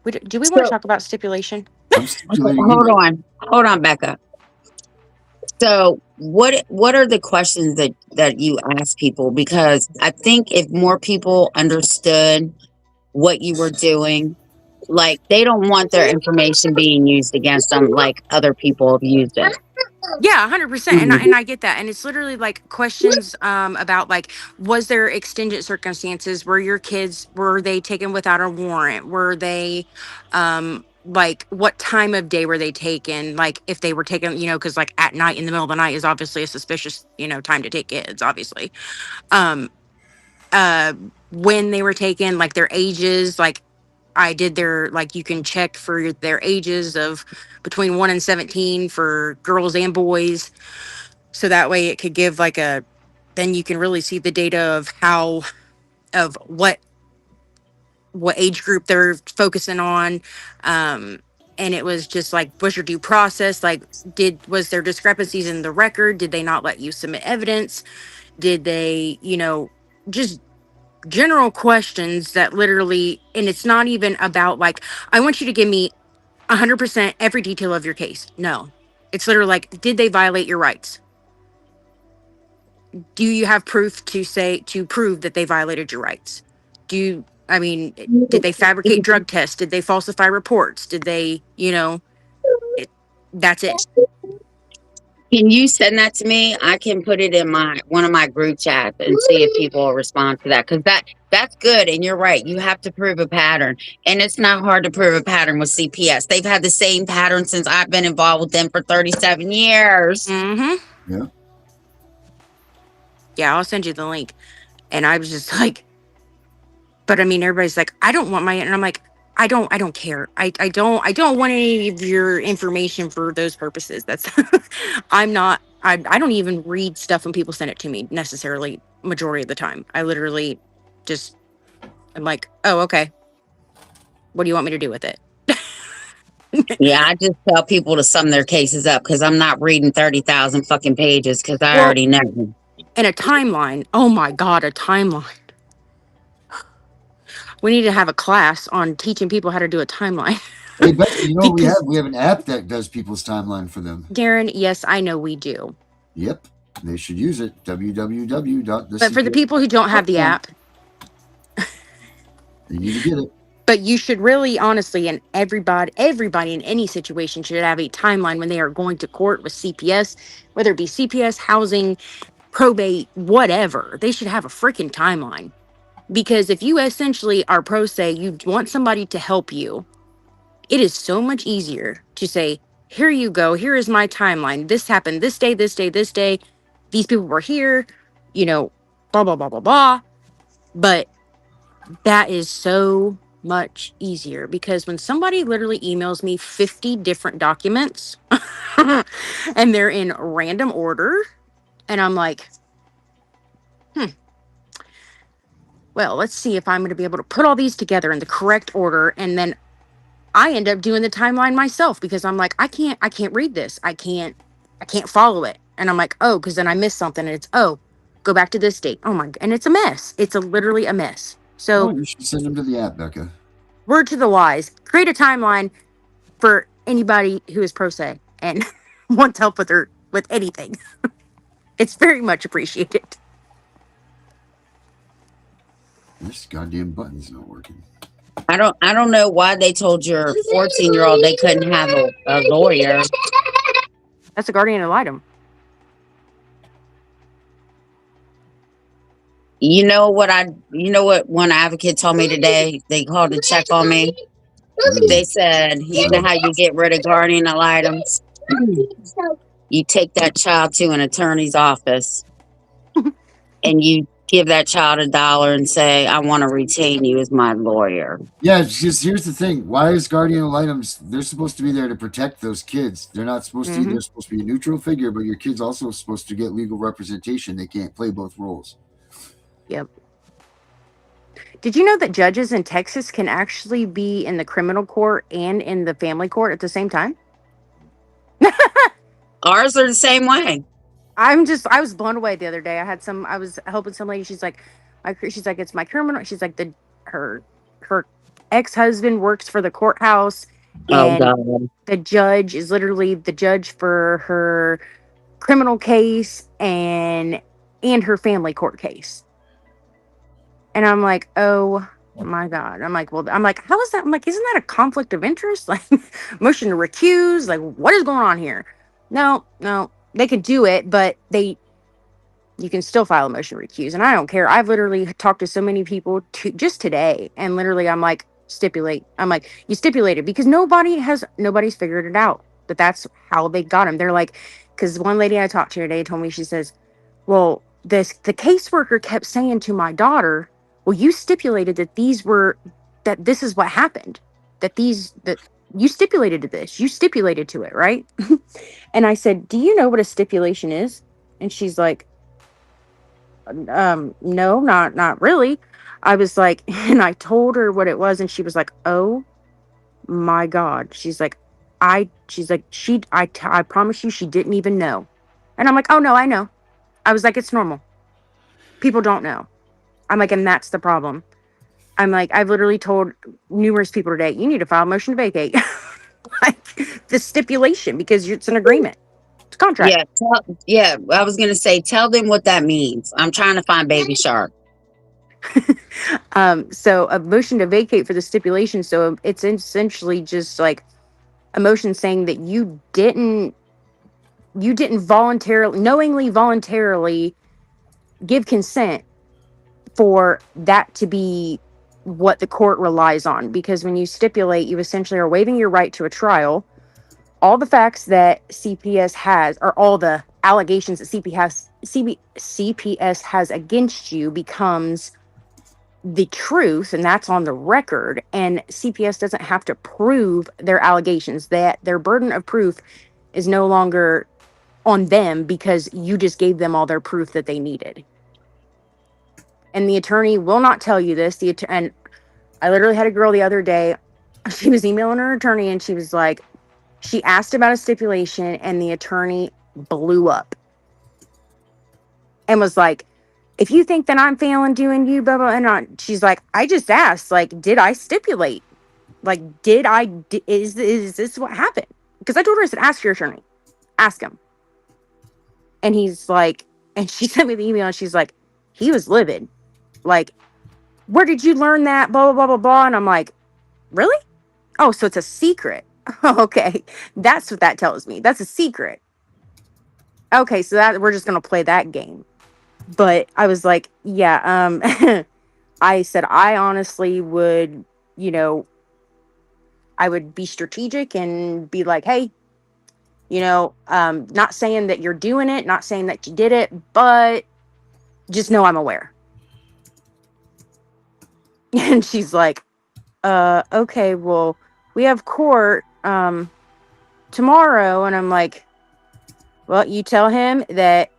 do we want to So talk about stipulation? I'm stipulating hold you. on, Becca. So what are the questions that you ask people? Because I think if more people understood what you were doing, like they don't want their information being used against them like other people have used it. Yeah, 100%. And I get that. And it's literally like questions about like, was there extended circumstances? Were they taken without a warrant? Were they like what time of day were they taken? Like if they were taken, because like at night in the middle of the night is obviously a suspicious, time to take kids, obviously. Um when they were taken, like their ages, like I did their, like, you can check for their ages of between 1 and 17 for girls and boys. So that way it could give like then you can really see the data of of what age group they're focusing on. And it was just like, was your due process, like, was there discrepancies in the record? Did they not let you submit evidence? Did they, just general questions that literally, and it's not even about like, I want you to give me 100% every detail of your case. No, it's literally like, did they violate your rights? Do you have proof to prove that they violated your rights? Did they fabricate drug tests? Did they falsify reports? Did they, that's it. Can you send that to me? I can put it in one of my group chats and see if people will respond to that. Because that's good. And you're right. You have to prove a pattern. And it's not hard to prove a pattern with CPS. They've had the same pattern since I've been involved with them for 37 years. Mm-hmm. Yeah. Yeah, I'll send you the link. And I was just like, but I mean, everybody's like, I don't want and I'm like, I don't care. I don't want any of your information for those purposes. That's, I don't even read stuff when people send it to me necessarily majority of the time. I literally just, I'm like, oh, okay. What do you want me to do with it? Yeah, I just tell people to sum their cases up because I'm not reading 30,000 fucking pages because I Well, already know. and a timeline. Oh my God, a timeline. We need to have a class on teaching people how to do a timeline. Hey, Becca, you know what we have? Because We have an app that does people's timeline for them. Darren, yes, I know we do. Yep. They should use it. www.thecps.com. But for the people who don't have the app, They need to get it. but you should really honestly, and everybody in any situation should have a timeline when they are going to court with CPS, whether it be CPS, housing, probate, whatever. They should have a freaking timeline. Because if you essentially are pro se, you want somebody to help you, it is so much easier to say, here you go, here is my timeline. This happened this day, this day, this day. These people were here, blah, blah, blah, blah, blah. But that is so much easier because when somebody literally emails me 50 different documents and they're in random order, and I'm like, well, let's see if I'm going to be able to put all these together in the correct order. And then I end up doing the timeline myself because I'm like, I can't read this. I can't follow it. And I'm like, oh, because then I missed something. And it's, oh, go back to this date. Oh my, and it's a mess. It's literally a mess. So You should send them to the app, Becca. word to the wise, create a timeline for anybody who is pro se and wants help with anything. It's very much appreciated. This goddamn button's not working. I don't know why they told your 14-year-old they couldn't have a lawyer. That's a guardian ad litem. You know what one advocate told me today? They called to check on me. They said, you know how you get rid of guardian ad litems? You take that child to an attorney's office and you give that child $1 and say, I want to retain you as my lawyer. Yeah, just here's the thing. Why is guardian ad litems? They're supposed to be there to protect those kids. They're not supposed to. They're supposed to be a neutral figure, but your kid's also supposed to get legal representation. They can't play both roles. Yep. Did you know that judges in Texas can actually be in the criminal court and in the family court at the same time? Ours are the same way. I was blown away the other day. I was helping some lady. She's like, it's my criminal. She's like, her ex-husband works for the courthouse, Oh and God. the judge is literally the judge for her criminal case and her family court case. And I'm like, oh my God. I'm like, how is that? I'm like, isn't that a conflict of interest? Like, motion to recuse? Like, what is going on here? No, they could do it, but you can still file a motion to recuse. And I don't care. I've literally talked to so many people just today. And literally, I'm like, stipulate. I'm like, you stipulated because nobody's figured it out. But that's how they got him. They're like, because one lady I talked to today told me, she says, well, the caseworker kept saying to my daughter, well, you stipulated that this is what happened. That you stipulated to this. You stipulated to it, right? And I said, do you know what a stipulation is? And she's like, no, not really. I was like, and I told her what it was, and she was like, oh my God. I promise you, she didn't even know. And I'm like, oh no, I know. I was like, it's normal. People don't know. I'm like, and that's the problem. I'm like, I've literally told numerous people today, you need to file a motion to vacate. Like the stipulation, because it's an agreement. It's a contract. Yeah, I was gonna say, tell them what that means. I'm trying to find Baby Shark. So a motion to vacate for the stipulation. So it's essentially just like a motion saying that you didn't voluntarily give consent for that to be what the court relies on. Because when you stipulate, you essentially are waiving your right to a trial. All the facts that CPS has, or all the allegations that CPS has against you, becomes the truth, and that's on the record. And CPS doesn't have to prove their allegations. That their burden of proof is no longer on them because you just gave them all their proof that they needed. And the attorney will not tell you this. And I literally had a girl the other day. She was emailing her attorney, and she was like, she asked about a stipulation, and the attorney blew up and was like, if you think that I'm failing doing you, blah, blah, and she's like, I just asked, like, did I stipulate? Like, is this what happened? Because I told her, I said, ask your attorney. Ask him. And he's like, and she sent me the email, and she's like, he was livid. Like, where did you learn that? Blah, blah, blah, blah, blah. And I'm like, really? Oh, so it's a secret. Okay. That's what that tells me. That's a secret. Okay, so that we're just gonna play that game. But I was like, yeah, I said I honestly would, I would be strategic and be like, hey, not saying that you're doing it, not saying that you did it, but just know I'm aware. And she's like, okay, well, we have court tomorrow. And I'm like, well, you tell him that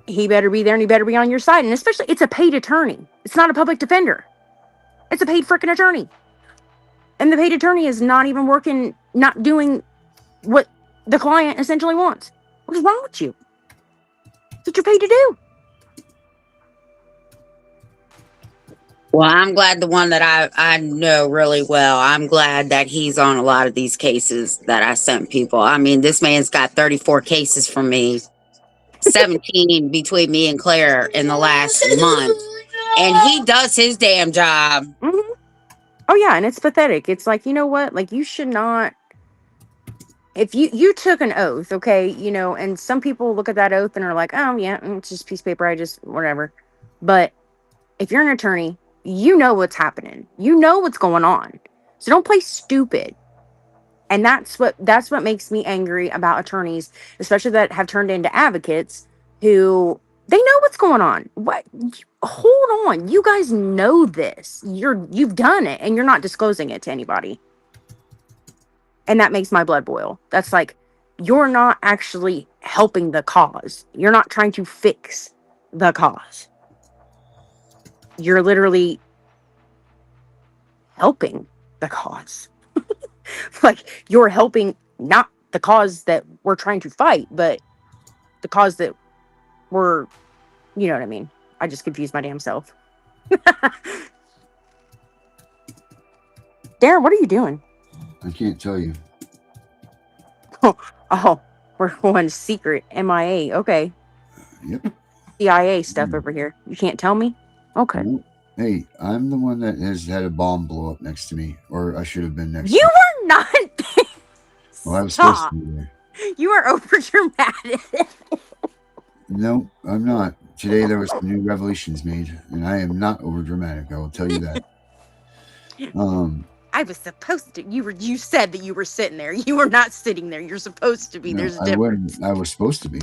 he better be there and he better be on your side. And especially, it's a paid attorney. It's not a public defender. It's a paid freaking attorney. And the paid attorney is not even working, not doing what the client essentially wants. What is wrong with you? That's what you're paid to do. Well, I'm glad the one that I know really well, I'm glad that he's on a lot of these cases that I sent people. I mean, this man's got 34 cases from me, 17 between me and Claire in the last month. And he does his damn job. Mm-hmm. Oh, yeah. And it's pathetic. It's like, you know what? Like, you should not. If you took an oath, okay, and some people look at that oath and are like, oh, yeah, it's just a piece of paper. Whatever. But if you're an attorney, you know what's happening. You know what's going on. So don't play stupid. And that's what makes me angry about attorneys, especially that have turned into advocates who they know what's going on. What? Hold on. You guys know this. You've done it and you're not disclosing it to anybody. And that makes my blood boil. That's like, you're not actually helping the cause. You're not trying to fix the cause. you're literally helping the cause. Like, you're helping not the cause that we're trying to fight, but the cause that we're, you know what I mean? I just confused my damn self. Darren, what are you doing? I can't tell you. Oh, we're going secret MIA. Okay. Yep. CIA stuff over here. You can't tell me? Okay. Nope. Hey, I'm the one that has had a bomb blow up next to me, or I should have been next You to. were not. Well, I was supposed Stop. to be there. You are over dramatic. No, I'm not. Today there was some new revelations made, and I am not over dramatic. I will tell you that. I was supposed to. You said that you were sitting there. You were not sitting there. You're supposed to be. No, There's a I difference. wouldn't. I was supposed to be.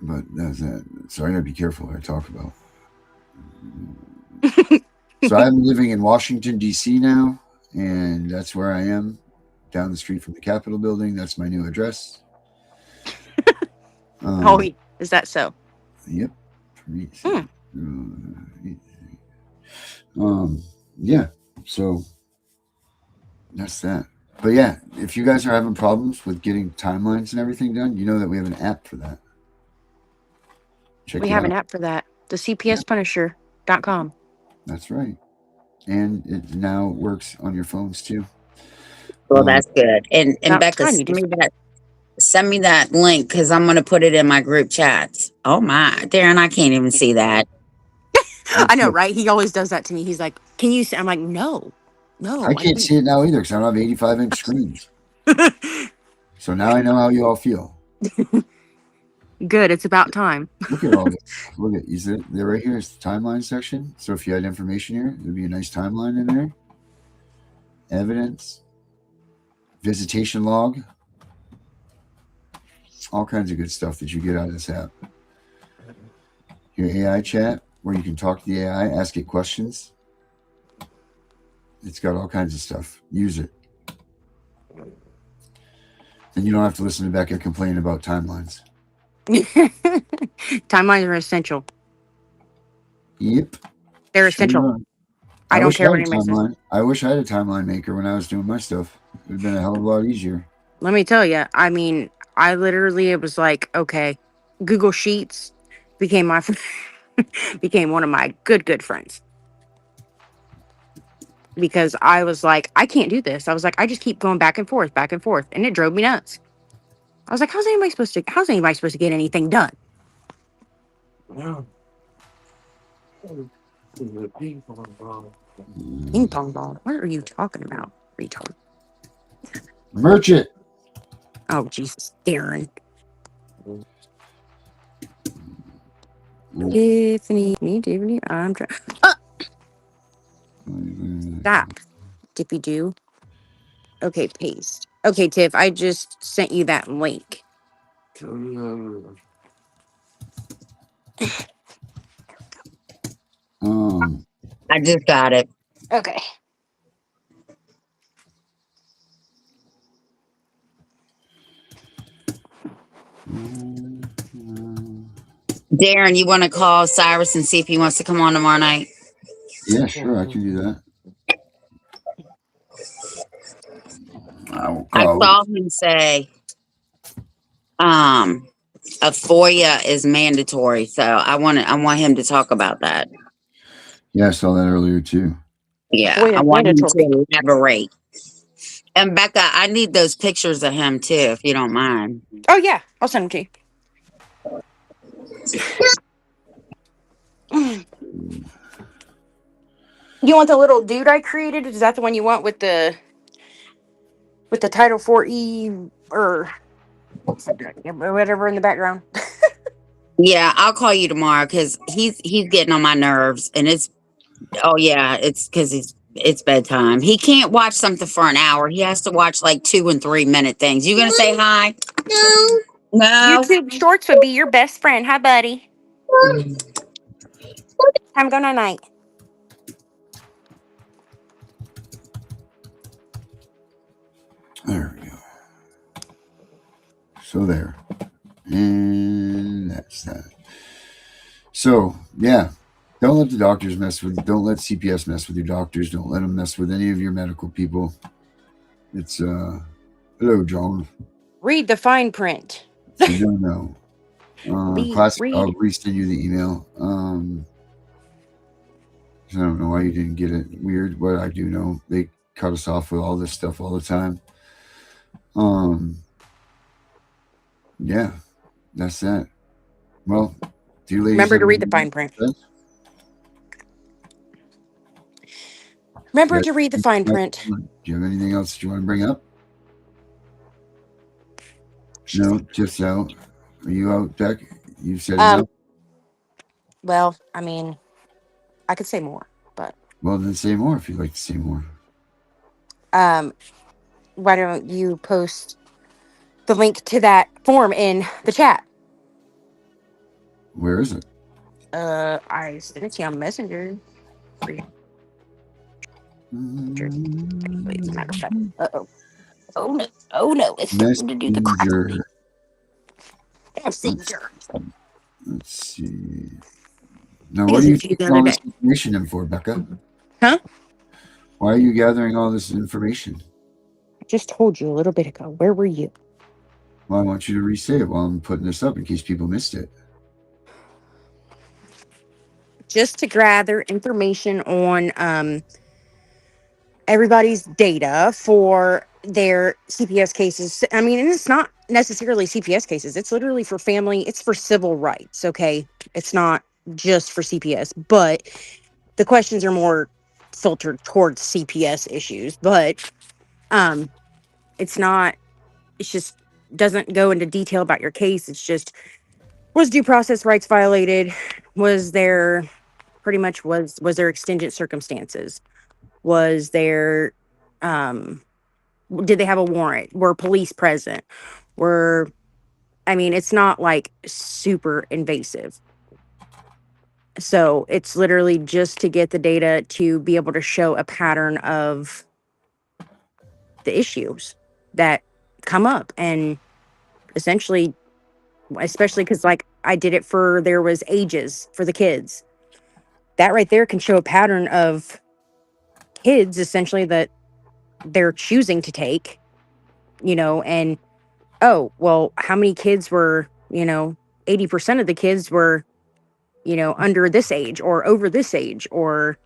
But that's that. So I gotta be careful what I talk about. So I'm living in Washington, D.C. now, and that's where I am, down the street from the Capitol building. That's my new address. Oh, is that so? Yep. Yeah. So that's that. But yeah, if you guys are having problems with getting timelines and everything done, you know that we have an app for that. We have an app for that. The CPS Punisher.com. That's right. And it now works on your phones too. Well, that's good. And Becca, tiny send me that link because I'm gonna put it in my group chats. Oh my, Darren, I can't even see that. I know, right? He always does that to me. He's like, "Can you see?" I'm like, "No, I can't see it now either because I don't have 85-inch screens. So now I know how you all feel. Good. It's about time. Look at all this. Look at there right here is the timeline section. So if you had information here, there'd be a nice timeline in there. Evidence, visitation log, all kinds of good stuff that you get out of this app. Your AI chat, where you can talk to the AI, ask it questions. It's got all kinds of stuff. Use it. Then you don't have to listen to Becca complain about timelines. Timelines are essential. Yep. They're essential. I don't care what anybody says. I wish I had a timeline maker when I was doing my stuff. It would have been a hell of a lot easier. Let me tell you. I mean, I literally, it was like, okay, Google Sheets became my became one of my good friends. Because I was like, I can't do this. I was like, I just keep going back and forth, and it drove me nuts. I was like, how's anybody supposed to get anything done? Ping pong ball. What are you talking about, retard? Merchant. Oh, Jesus, Darren. Tiffany, I'm trying. Stop. Tiffy do. Okay, paste. Okay, Tiff, I just sent you that link. I just got it. Okay. Darren, you want to call Cyrus and see if he wants to come on tomorrow night? Yeah, sure, I can do that. I saw him say, a FOIA is mandatory, so I want him to talk about that. Yeah, I saw that earlier too. Yeah, I want him to elaborate. And Becca, I need those pictures of him too, if you don't mind. Oh yeah, I'll send them to you. You want the little dude I created? Is that the one you want with the Title 4E or whatever in the background? Yeah, I'll call you tomorrow because he's getting on my nerves, and it's because it's bedtime. He can't watch something for an hour. He has to watch like 2 and 3 minute things. You gonna say hi? No. YouTube Shorts would be your best friend. Hi, buddy. I'm going night. There we go. So there. And that's that. So Yeah. Don't let the doctors mess with. Don't let CPS mess with your doctors. Don't let them mess with any of your medical people. It's hello, John. Read the fine print. So no. Please Classic. I'll read. resend you the email. I don't know why you didn't get it. Weird, but I do know they cut us off with all this stuff all the time. Yeah, that's that. Well, do you ladies Remember have to read the anything fine print. else? Remember Yes. to read the fine print. Do you have anything else that you want to bring up? No, just out. Are you out, Beck? You said enough? Well, I mean, I could say more, but Well, then say more if you'd like to say more. um, why don't you post the link to that form in the chat? Where is it? I sent it to you on Messenger. Wait, as a matter of fact. Uh-oh. Oh no. Oh no. It's starting to do the crap. Messenger. Messenger. Let's see. Now, I what guess are you it's you taking the other all day. this information in for, Becca? Huh? Why are you gathering all this information? I just told you a little bit ago. Where were you? Well, I want you to re-say it while I'm putting this up in case people missed it. Just to gather information on everybody's data for their CPS cases. I mean, and it's not necessarily CPS cases. It's literally for family. It's for civil rights. Okay. It's not just for CPS, but the questions are more filtered towards CPS issues, but it's not, it's just doesn't go into detail about your case. It's just, was due process rights violated? Was there pretty much was there extingent circumstances? Was there did they have a warrant? Were police present? Were, I mean, it's not like super invasive. So it's literally just to get the data to be able to show a pattern of the issues that come up. And essentially, especially because like I did it for, there was ages for the kids. That right there can show a pattern of kids essentially that they're choosing to take, and oh, well, how many kids were, 80% of the kids were, under this age or over this age, or,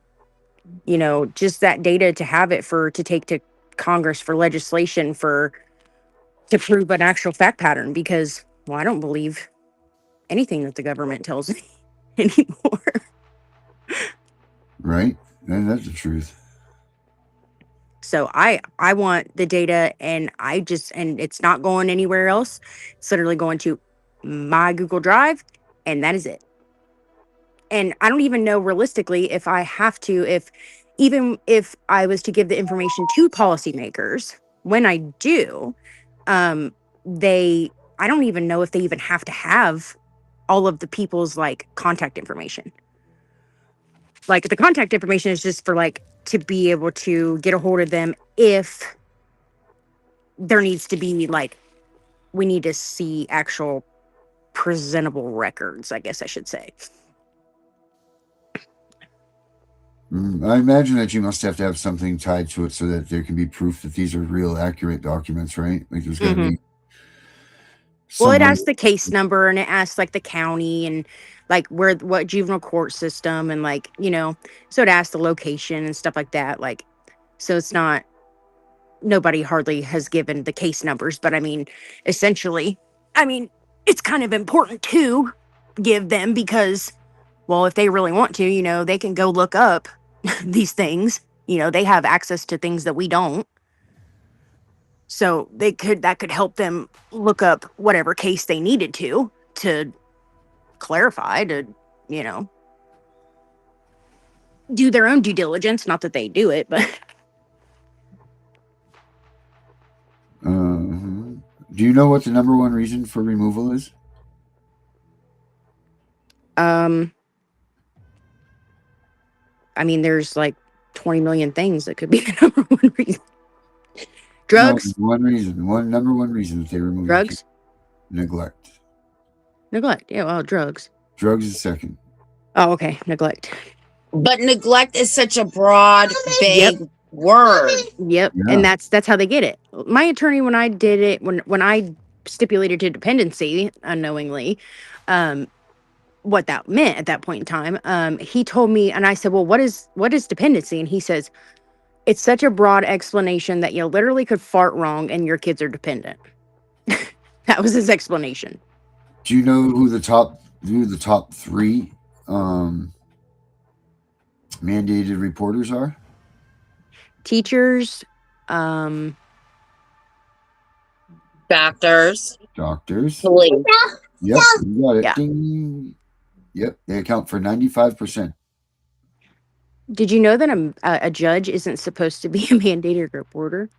just that data to have it to take to Congress for legislation to prove an actual fact pattern, because, well, I don't believe anything that the government tells me anymore. Right? And that's the truth. So I want the data, and and it's not going anywhere else. It's literally going to my Google Drive, and that is it. And I don't even know realistically if I have to, even if I was to give the information to policymakers, when I do, they, I don't even know if they even have to have all of the people's like contact information. Like the contact information is just for like to be able to get a hold of them if there needs to be like, we need to see actual presentable records, I guess I should say. I imagine that you must have to have something tied to it so that there can be proof that these are real, accurate documents, right? Like there's got to be. Well, it Someone. asks the case number, and it asks like the county and like what juvenile court system, and like, so it asks the location and stuff like that. Like, so it's not, nobody hardly has given the case numbers, but I mean, essentially, I mean, it's kind of important to give them because, well, if they really want to, they can go look up these things. They have access to things that we don't. So that could help them look up whatever case they needed to clarify, to, do their own due diligence. Not that they do it, but Do you know what the number one reason for removal is? I mean, there's like 20 million things that could be the number one reason. Drugs. No, number one reason that they remove Drugs. Neglect. Neglect. Yeah, well, drugs. Drugs is second. Oh, okay. Neglect. But neglect is such a broad, Yep. vague word. Yep. Yeah. And that's how they get it. My attorney, when I did it, when I stipulated to dependency unknowingly, what that meant at that point in time, he told me, and I said, well, what is dependency? And he says, it's such a broad explanation that you literally could fart wrong and your kids are dependent. That was his explanation. Do you know who the top 3 mandated reporters are? Teachers, Doctors, Doctors. police. Yep, you got it. Yeah. Ding. Yep, they account for 95%. did you know that a judge isn't supposed to be a mandated reporter?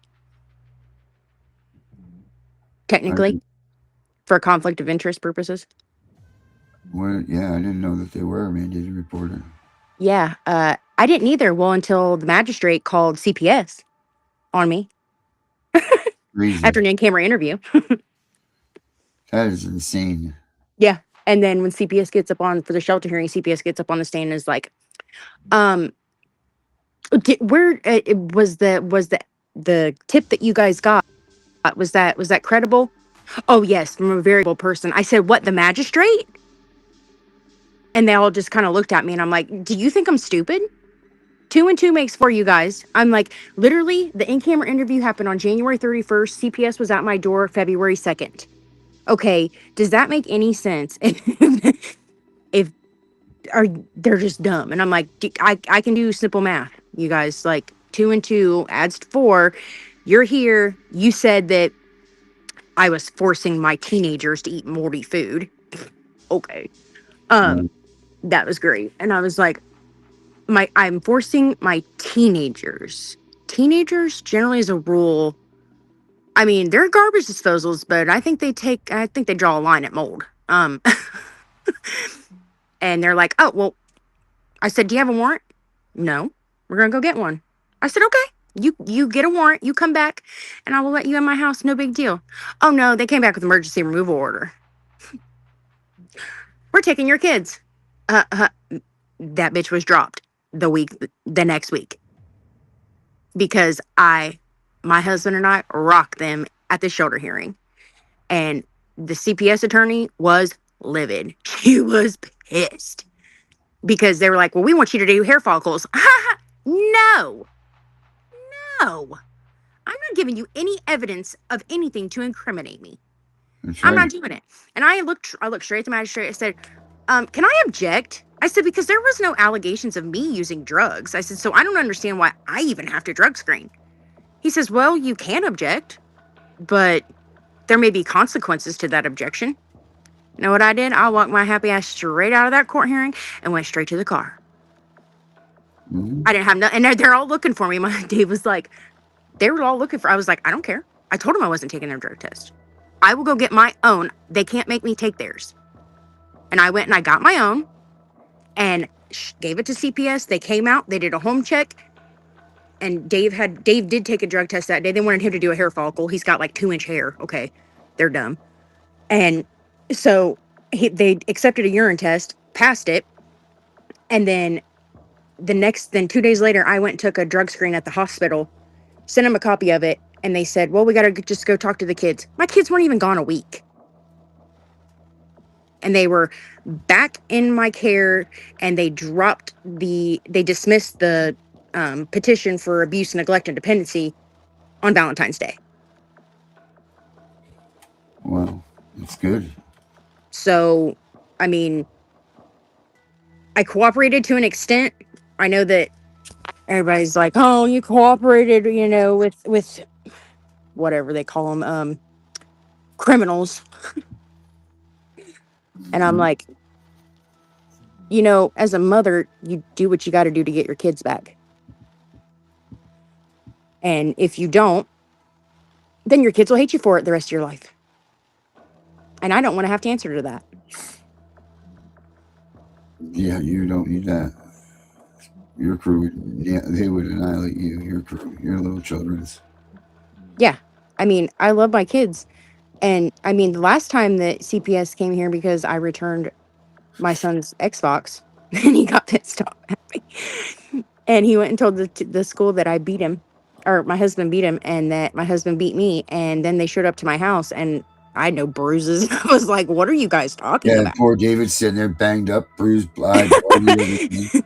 Technically, for conflict of interest purposes. Yeah, I didn't know that they were a mandated reporter. Yeah, I didn't either. Well, until the magistrate called CPS on me Crazy. after an in-camera interview. That is insane. Yeah, and then when CPS gets up on for the shelter hearing, CPS gets up on the stand and is like, where it was the tip that you guys got, was that credible? Oh yes, from a very credible person. I said, what, the magistrate? And they all just kind of looked at me, and I'm like, do you think I'm stupid? 2 and 2 makes 4, you guys. I'm like, literally, the in-camera interview happened on January 31st. CPS was at my door February 2nd. Okay, does that make any sense? if they're just dumb. And I'm like, I can do simple math, you guys. Like 2 and 2 adds 4. You're here. You said that I was forcing my teenagers to eat moldy food. Okay. That was great. And I was like, I'm forcing my teenagers. Teenagers generally as a rule, I mean, they're garbage disposals, but I think they draw a line at mold. And they're like, oh, well, I said, do you have a warrant? No. We're going to go get one. I said, okay, you get a warrant, you come back, and I will let you in my house. No big deal. Oh, no, they came back with emergency removal order. We're taking your kids. That bitch was dropped the next week. Because my husband and I rocked them at the shoulder hearing. And the CPS attorney was livid. She was pissed. Because they were like, well, we want you to do hair follicles. No. No. I'm not giving you any evidence of anything to incriminate me. That's I'm right. not doing it. And I looked straight at the magistrate. I said, can I object? I said, because there was no allegations of me using drugs. I said, so I don't understand why I even have to drug screen. He says, well, you can object, but there may be consequences to that objection. You know what I did? I walked my happy ass straight out of that court hearing and went straight to the car. Mhm. I didn't have no, and they're all looking for me. My Dave was like, they were all looking for, I was like, I don't care. I told them I wasn't taking their drug test. I will go get my own. They can't make me take theirs. And I went and I got my own and gave it to CPS. They came out, they did a home check. And Dave did take a drug test that day. They wanted him to do a hair follicle. He's got like 2-inch hair. Okay. They're dumb. And so they accepted a urine test, passed it. And then 2 days later, I went and took a drug screen at the hospital, sent them a copy of it. And they said, well, we got to just go talk to the kids. My kids weren't even gone a week. And they were back in my care, and they dismissed the petition for abuse, neglect, and dependency on Valentine's Day. Wow, that's good. So, I mean, I cooperated to an extent. I know that everybody's like, oh, you cooperated, with whatever they call them, criminals. And I'm like, as a mother, you do what you got to do to get your kids back. And if you don't, then your kids will hate you for it the rest of your life. And I don't want to have to answer to that. Yeah, you don't need that. Your crew, they would annihilate you. Your crew, your little children's. Yeah. I mean, I love my kids. And the last time that CPS came here, because I returned my son's Xbox, And he got pissed off at me. And he went and told the school that I beat him, or my husband beat him, and that my husband beat me. And then they showed up to my house, and I had no bruises. I was like, "What are you guys talking Yeah, about?" poor David sitting there banged up, bruised, bloody, everything.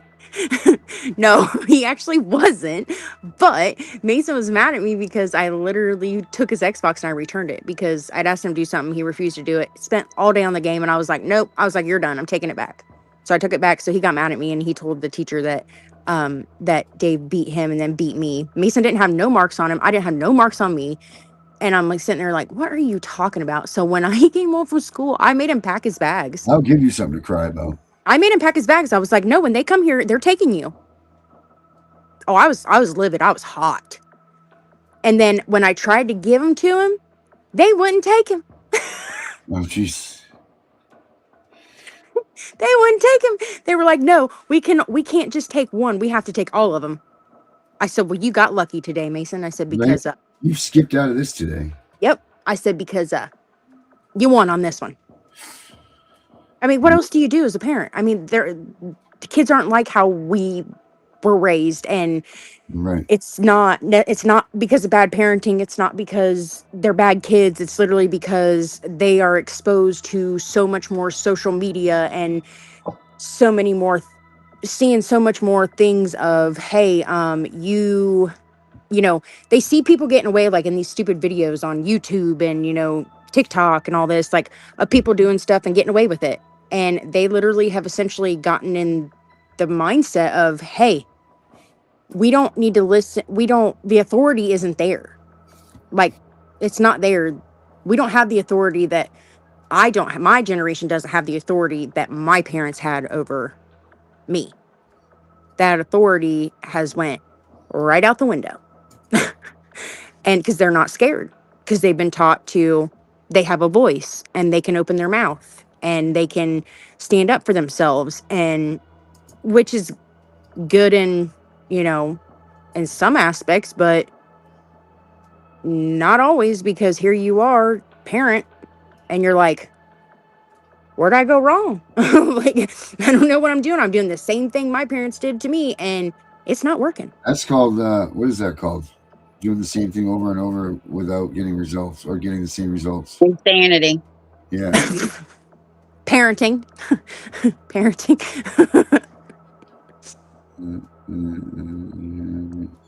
No, he actually wasn't. But Mason was mad at me because I literally took his Xbox and I returned it because I'd asked him to do something. He refused to do it. Spent all day on the game and I was like, nope. I was like, you're done. I'm taking it back. So I took it back. So he got mad at me and he told the teacher that that Dave beat him and then beat me. Mason didn't have no marks on him. I didn't have no marks on me. And I'm like sitting there like, what are you talking about? So when I came home from school, I made him pack his bags. I'll give you something to cry about. I made him pack his bags. I was like, no, when they come here, they're taking you. Oh, I was livid. I was hot. And then when I tried to give him to him, they wouldn't take him. Oh, jeez. They wouldn't take him. They were like, "No, we can't just take one. We have to take all of them." I said, "Well, you got lucky today, Mason." I said Right? because You skipped out of this today. yep. I said because you won on this one. I mean, what else do you do as a parent? I mean, the kids aren't like how we were raised, and Right. it's not because of bad parenting. It's not because they're bad kids. It's literally because they are exposed to so much more social media and so many more seeing so much more things of, hey, you know, they see people getting away like in these stupid videos on YouTube and, TikTok and all this, like, of people doing stuff and getting away with it. And they literally have essentially gotten in the mindset of, hey, we don't need to listen. The authority isn't there. Like, it's not there. We don't have the authority that my generation doesn't have the authority that my parents had over me. That authority has went right out the window. And because they're not scared, because they've been taught they have a voice and they can open their mouth and they can stand up for themselves, and which is good in some aspects, but not always, because here you are, parent, and you're like, where'd I go wrong? Like, I don't know what I'm doing. I'm doing the same thing my parents did to me, and it's not working. That's called, what is that called? Doing the same thing over and over without getting results or getting the same results. Insanity. Yeah. Parenting. Parenting.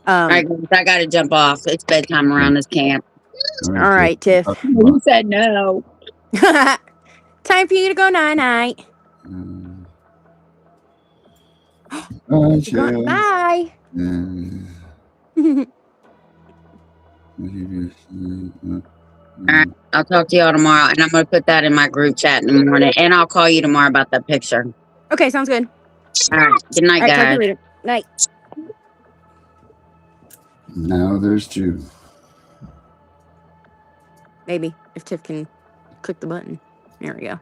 All right, guys, I got to jump off. It's bedtime around this camp. All right, Tiff. He said no. Time for you to go night-night. Bye. All right, I'll talk to y'all tomorrow, and I'm going to put that in my group chat in the morning, and I'll call you tomorrow about that picture. Okay, sounds good. All right, good night, All right, talk to guys. you later. Night. Now there's two. Maybe if Tiff can click the button. There we go.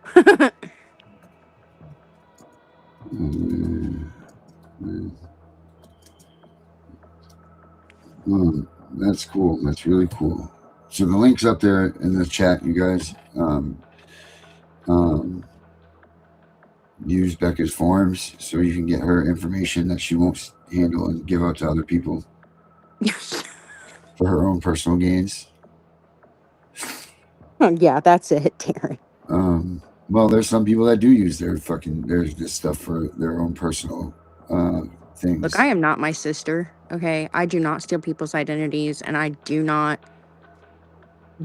That's cool. That's really cool. So the link's up there in the chat, you guys. Use Becca's forms so you can get her information that she won't handle and give out to other people for her own personal gains. Yeah, that's it, Darren. Well, there's some people that do use there's this stuff for their own personal things. Look, I am not my sister. Okay, I do not steal people's identities, and I do not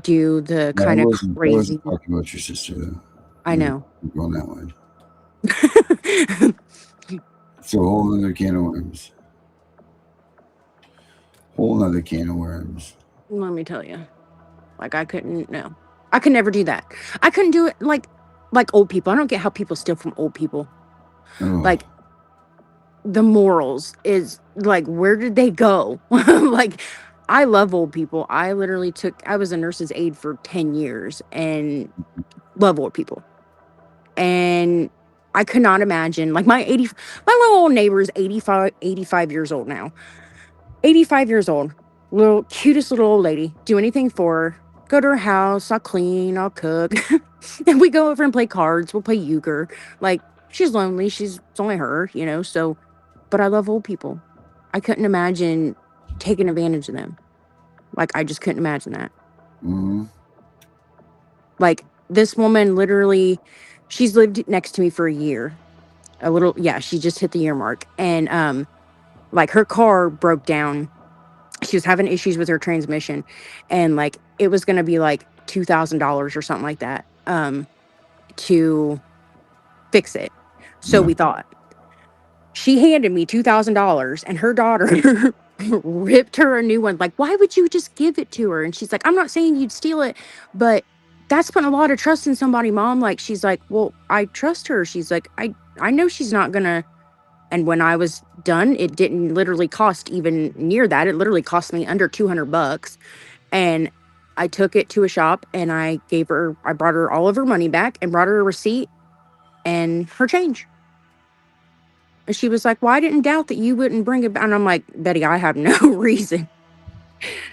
do the kind of crazy. I wasn't talking about your sister, though. I know. Going that way. It's a whole other can of worms. Whole other can of worms. Let me tell you, like, I could never do that. I couldn't do it like old people. I don't get how people steal from old people. Oh. Like, the morals is like, where did they go? Like, I love old people. I was a nurse's aide for 10 years and love old people. And I could not imagine, like, my little old neighbor is 85 years old now. 85 years old. Little cutest little old lady. Do anything for her. Go to her house. I'll clean. I'll cook. And we go over and play cards. We'll play euchre. Like, she's lonely. It's only her, so, but I love old people. I couldn't imagine taking advantage of them. Like, I just couldn't imagine that. Mm-hmm. Like, this woman literally, she's lived next to me for a year. Yeah, she just hit the year mark. And, like, her car broke down. She was having issues with her transmission. And, like, it was going to be like $2,000 or something like that, to fix it. So Yeah. we thought. She handed me $2,000 and her daughter ripped her a new one. Like, why would you just give it to her? And she's like, I'm not saying you'd steal it, but that's putting a lot of trust in somebody, mom. Like, she's like, well, I trust her. She's like, I know she's not gonna. And when I was done, it didn't literally cost even near that. It literally cost me under $200. And I took it to a shop and I brought her all of her money back and brought her a receipt and her change. And she was like, well, I didn't doubt that you wouldn't bring it back. And I'm like, Betty, I have no reason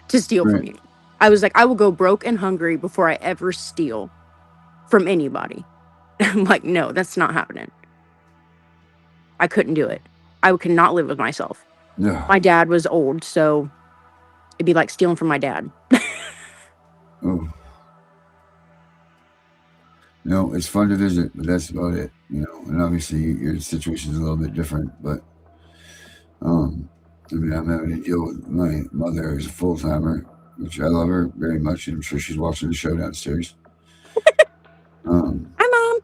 to steal from Right. you. I was like, I will go broke and hungry before I ever steal from anybody. I'm like, no, that's not happening. I couldn't do it. I could not live with myself. Yeah. My dad was old, so it'd be like stealing from my dad. Oh. No, it's fun to visit, but that's about it. And obviously your situation is a little bit different, but I'm having to deal with my mother who's a full timer, which I love her very much, and I'm sure she's watching the show downstairs. Hi, Mom.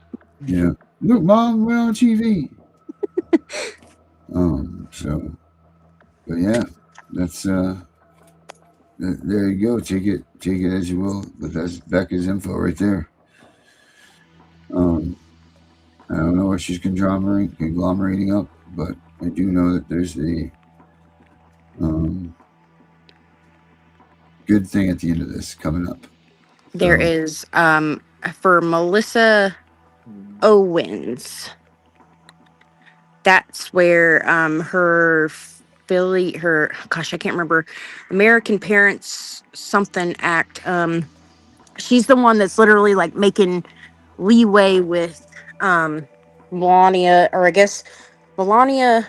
Yeah. Look, Mom, we're on TV. So, but yeah, that's there you go. Take it as you will. But that's Becca's info right there. I don't know what she's conglomerating up, but I do know that there's a good thing at the end of this coming up. There is for Melissa Owens. That's where her gosh, I can't remember, American Parents something Act. She's the one that's literally like making leeway with Melania, or I guess Melania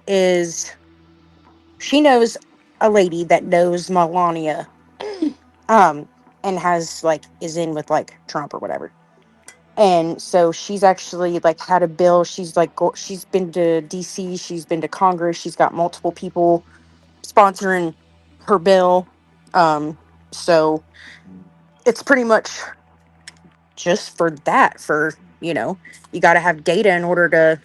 she knows a lady that knows Melania, and is in with like Trump or whatever. And so she's actually like had a bill. She's like she's been to DC, she's been to Congress, she's got multiple people sponsoring her bill. So it's pretty much just for that, you got to have data in order to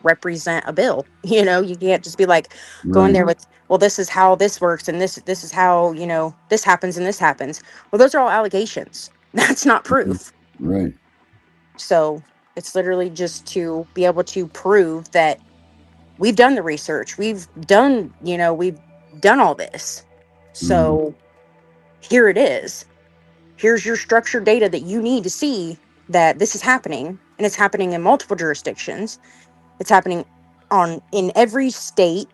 represent a bill. You can't just be like going there with, well, this is how this works and this is how, this happens and this happens. Well, those are all allegations. That's not proof. Right. So it's literally just to be able to prove that we've done the research. We've done all this. So here it is. Here's your structured data that you need to see that this is happening. And it's happening in multiple jurisdictions. It's happening in every state,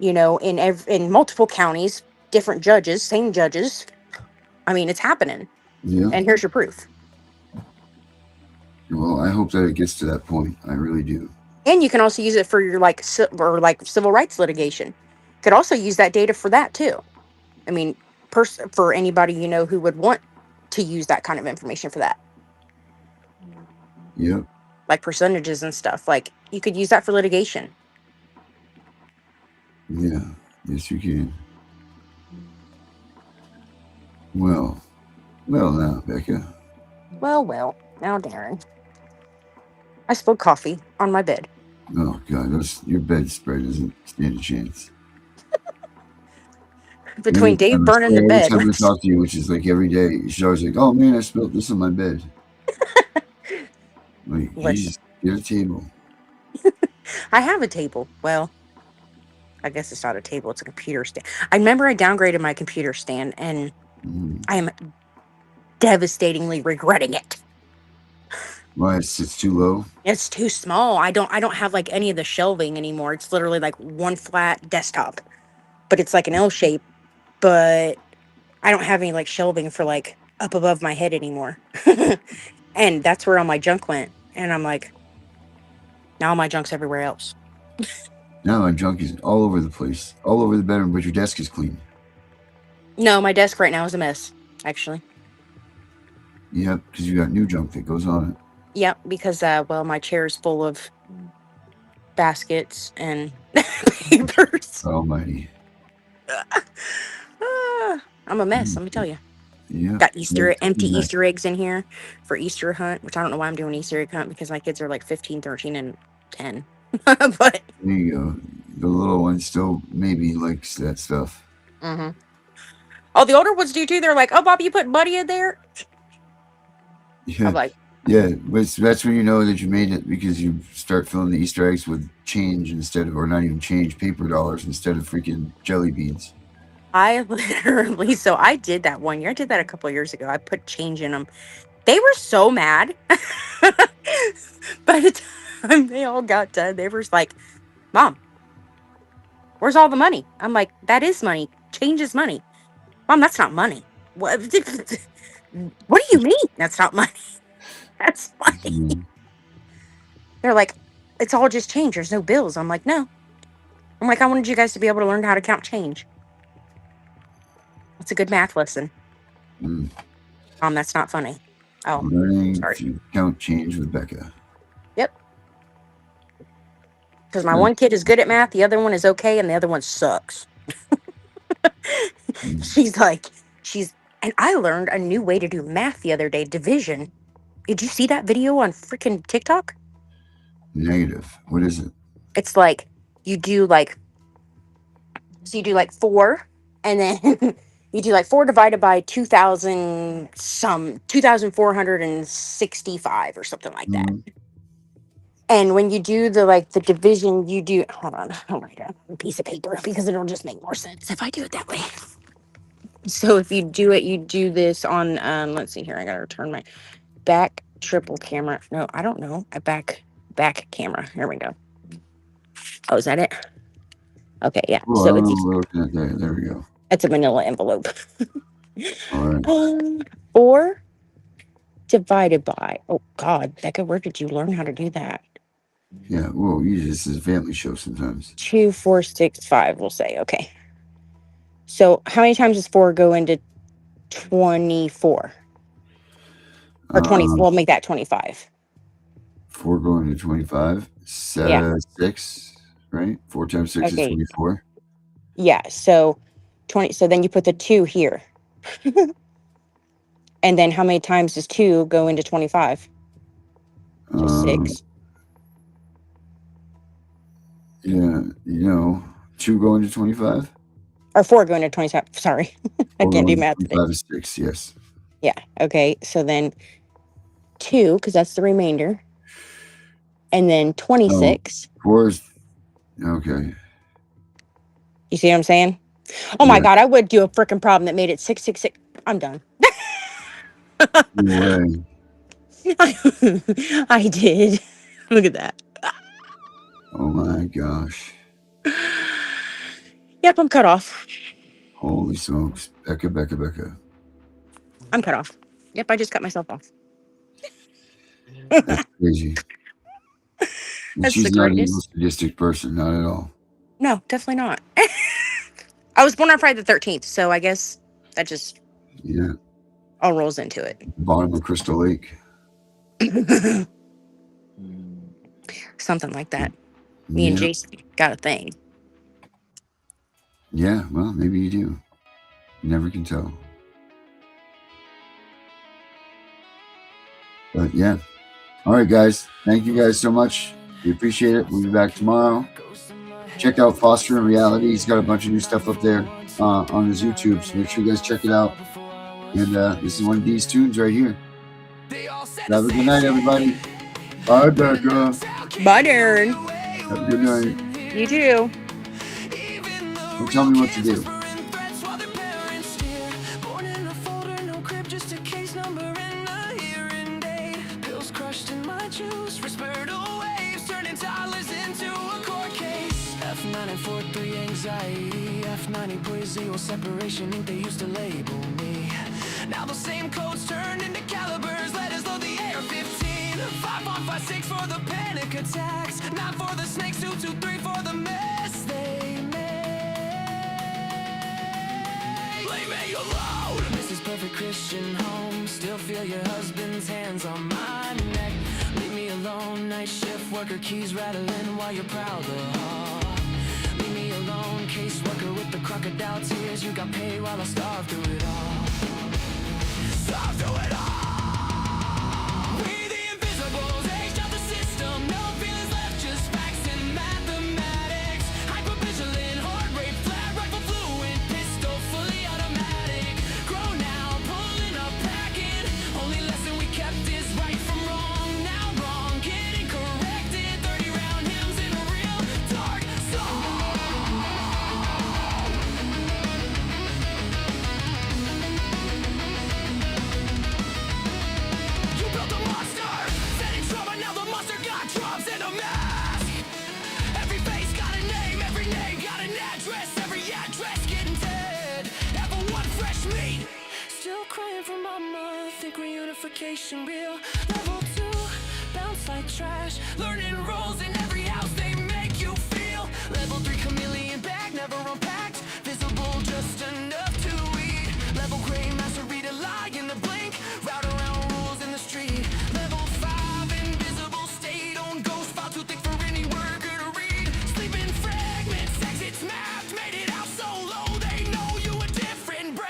in multiple counties, different judges, same judges. I mean, it's happening. Yeah. And here's your proof. Well, I hope that it gets to that point. I really do. And you can also use it for your civil rights litigation. Could also use that data for that too. I mean, for anybody who would want to use that kind of information for that. Yep. Like percentages and stuff. Like, you could use that for litigation. Yeah. Yes, you can. Well now, Becca. Well, now, Darren. I spilled coffee on my bed. Oh God, your bedspread doesn't stand a chance. Between Dave burning the bed. Every time I talk to you, which is like every day, she's always like, "Oh man, I spilled this on my bed." Like, Jesus, get a table. I have a table. Well, I guess it's not a table; it's a computer stand. I remember I downgraded my computer stand, and I am devastatingly regretting it. Why? It's too low. It's too small. I don't have like any of the shelving anymore. It's literally like one flat desktop, but it's like an L shape. But I don't have any like shelving for like up above my head anymore. And that's where all my junk went. And I'm like, Now my junk's everywhere else. Now my junk is all over the place, all over the bedroom, but your desk is clean. No, my desk right now is a mess, actually. Yep, because you got new junk that goes on it. Yep, because well, my chair is full of baskets and papers. Almighty. I'm a mess, let me tell you. Yeah. Got empty Easter eggs in here for Easter hunt, which I don't know why I'm doing Easter egg hunt because my kids are like 15, 13, and 10. But there you go. The little one still maybe likes that stuff. oh, the older ones do too. They're like, "Oh, Bobby, you put Buddy in there." Yeah. I'm like, yeah, but that's when you know that you made it, because you start filling the Easter eggs with change instead of, or not even change, paper dollars instead of freaking jelly beans. I literally, so I did that one year. I did that a couple of years ago. I put change in them. They were so mad. By the time they all got done, they were like, "Mom, where's all the money?" I'm like, "That is money. Change is money." "Mom, that's not money." What? What do you mean that's not money? That's money. Mm. They're like, "It's all just change. There's no bills." I'm like, "No." I'm like, "I wanted you guys to be able to learn how to count change. It's a good math lesson." Mm. Mom, that's not funny. Oh, Learning sorry. to count change with Becca. Yep. Because my one kid is good at math, the other one is okay, and the other one sucks. And I learned a new way to do math the other day, division. Did you see that video on freaking TikTok? Negative. What is it? It's like you do like 4, and then you do like 4 divided by 2,465 or something like that. Mm. And when you do the division, you do, hold on, I'll write it on a piece of paper because it'll just make more sense if I do it that way. So if you do it, you do this on, let's see here, I gotta return my back triple camera. No, I don't know, a back camera. Here we go. Oh, is that it? Okay, yeah. Oh, So I don't know what we're looking at there. There we go. it's a manila envelope. All right. 4 divided by, oh God, Becca, where did you learn how to do that? Yeah, well, this is a family show sometimes. 2, 4, 6, 5, we'll say. Okay. So how many times does 4 go into 24? Or 20? We'll make that 25. 4 going to 25. 6, right? 4 times 6 Okay. is 24. Yeah. So 20. So then you put the 2 here. And then how many times does 2 go into 25? Just 6. Yeah, 2 going to 25. Or 4 going to 25. Sorry. I can't do math today. 5 is 6, yes. Yeah. Okay. So then 2, because that's the remainder. And then 26. 4 is, okay. You see what I'm saying? Oh my God, I would do a freaking problem that made it 666. I'm done. No way. I did. Look at that. Oh my gosh. Yep, I'm cut off. Holy smokes. Becca. I'm cut off. Yep, I just cut myself off. That's crazy. That's she's the not an greatest. evil, sadistic person, not at all. No, definitely not. I was born on Friday the 13th, so I guess that just all rolls into it. Bottom of Crystal Lake. Something like that. Me and Jason got a thing. Yeah, well, maybe you do. You never can tell. But yeah. All right, guys. Thank you guys so much. We appreciate it. We'll be back tomorrow. Check out Foster in Reality. He's got a bunch of new stuff up there on his YouTube. So make sure you guys check it out. And this is one of these tunes right here. Have a good night, everybody. Bye, Becca. Bye, Darren. Have a good night. You too. Don't tell me what to do. Anxiety, F90 poison, separation, ink they used to label me. Now the same codes turned into calibers, let us load the AR-15. 5156 for the panic attacks. Not for the snakes, 2, 2, 3 for the mess they made. Leave me alone. This is perfect Christian home. Still feel your husband's hands on my neck. Leave me alone. Night shift worker, keys rattling while you're proud the heart. Leave me alone. Caseworker with the crocodile tears. You got paid while I starved through it all. Starved through it all. We the invisibles, aged out the system. No feelings left, just facts and mathematics. Hypervigilant, heart rate flat, rifle fluent, pistol fully automatic. Grown now, pulling up, packing. Only lesson we kept is right from wrong. Now wrong, getting corrected. 30-round hymns in a real dark song. You built a monster, setting trauma, now the monster got drums and a mask. Every face got a name got an address, every address getting dead. Ever one fresh meat, still crying for mama, think reunification real. Level 2, bounce like trash, learning roles in every house they make you feel. Level 3, chameleon bag, never unpacked, visible just enough to eat. Level gray, master read a lie in the blink, route around rules in the street. Level 5, invisible state on ghost file, too thick for any worker to read. Sleeping fragments, exits mapped, made it out so low they know you a different breed.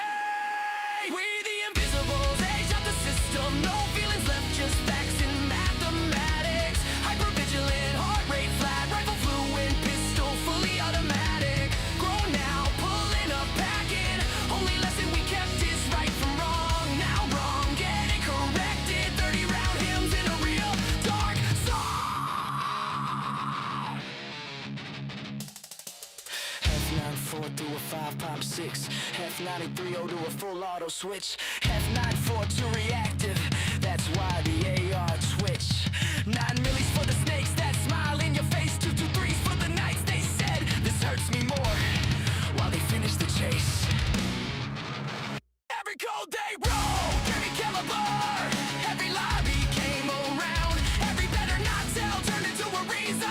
We the invisibles, age out the system, no feelings left, just facts and mathematics. Hypervigilant, heart rate flat, rifle fluent, pistol fully automatic. Grown now, pulling up, packing. Only lesson we kept is right from wrong. Now wrong, getting corrected. 30-round hymns in a real dark song. F94 through a 5 pop 6. F93 to a full auto switch. F94 to reactive. That's why the AR twitch. 9 millis for the snakes that smile in your face. 2, 2, 3s for the nights they said this hurts me more. While they finish the chase. Every cold day rolled, every caliber, every lobby came around, every better not tell turned into a reason.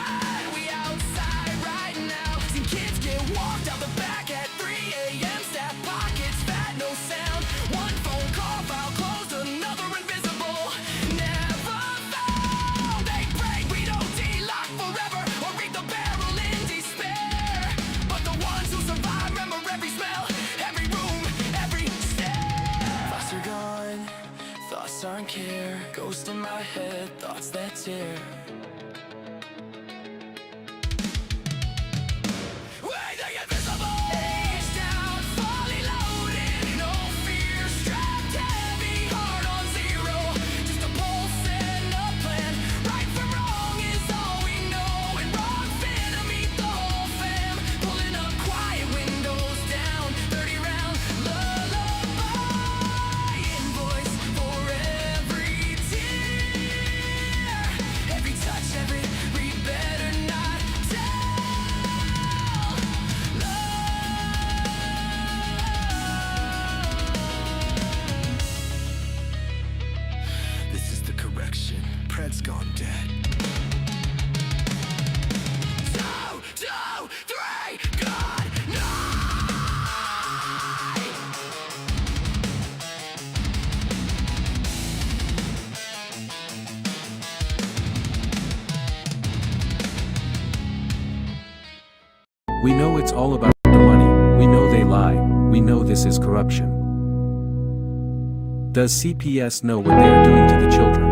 We outside right now, seen kids get walked out the back at 3 a.m. Staff pockets fat, no sound. One phone call, file closed, another invisible. Never found. They pray we don't delock forever or read the barrel in despair. But the ones who survive remember every smell, every room, every stare. Thoughts are gone, thoughts aren't care. Ghost in my head, thoughts that tear. We're the invisible. Aged out, fully loaded, no fear, strapped heavy, heart on 0. Just a pulse and a plan. Right from wrong is all we know, and wrong fit to meet the whole fam. Pulling up quiet, windows down, 30-round lullaby. Invoice for every tear, every touch, every read better not tell. This is the correction. Pred's gone dead. 2, 2, 3, good night. We know it's all about the money, we know they lie, we know this is corruption. Does CPS know what they are doing to the children?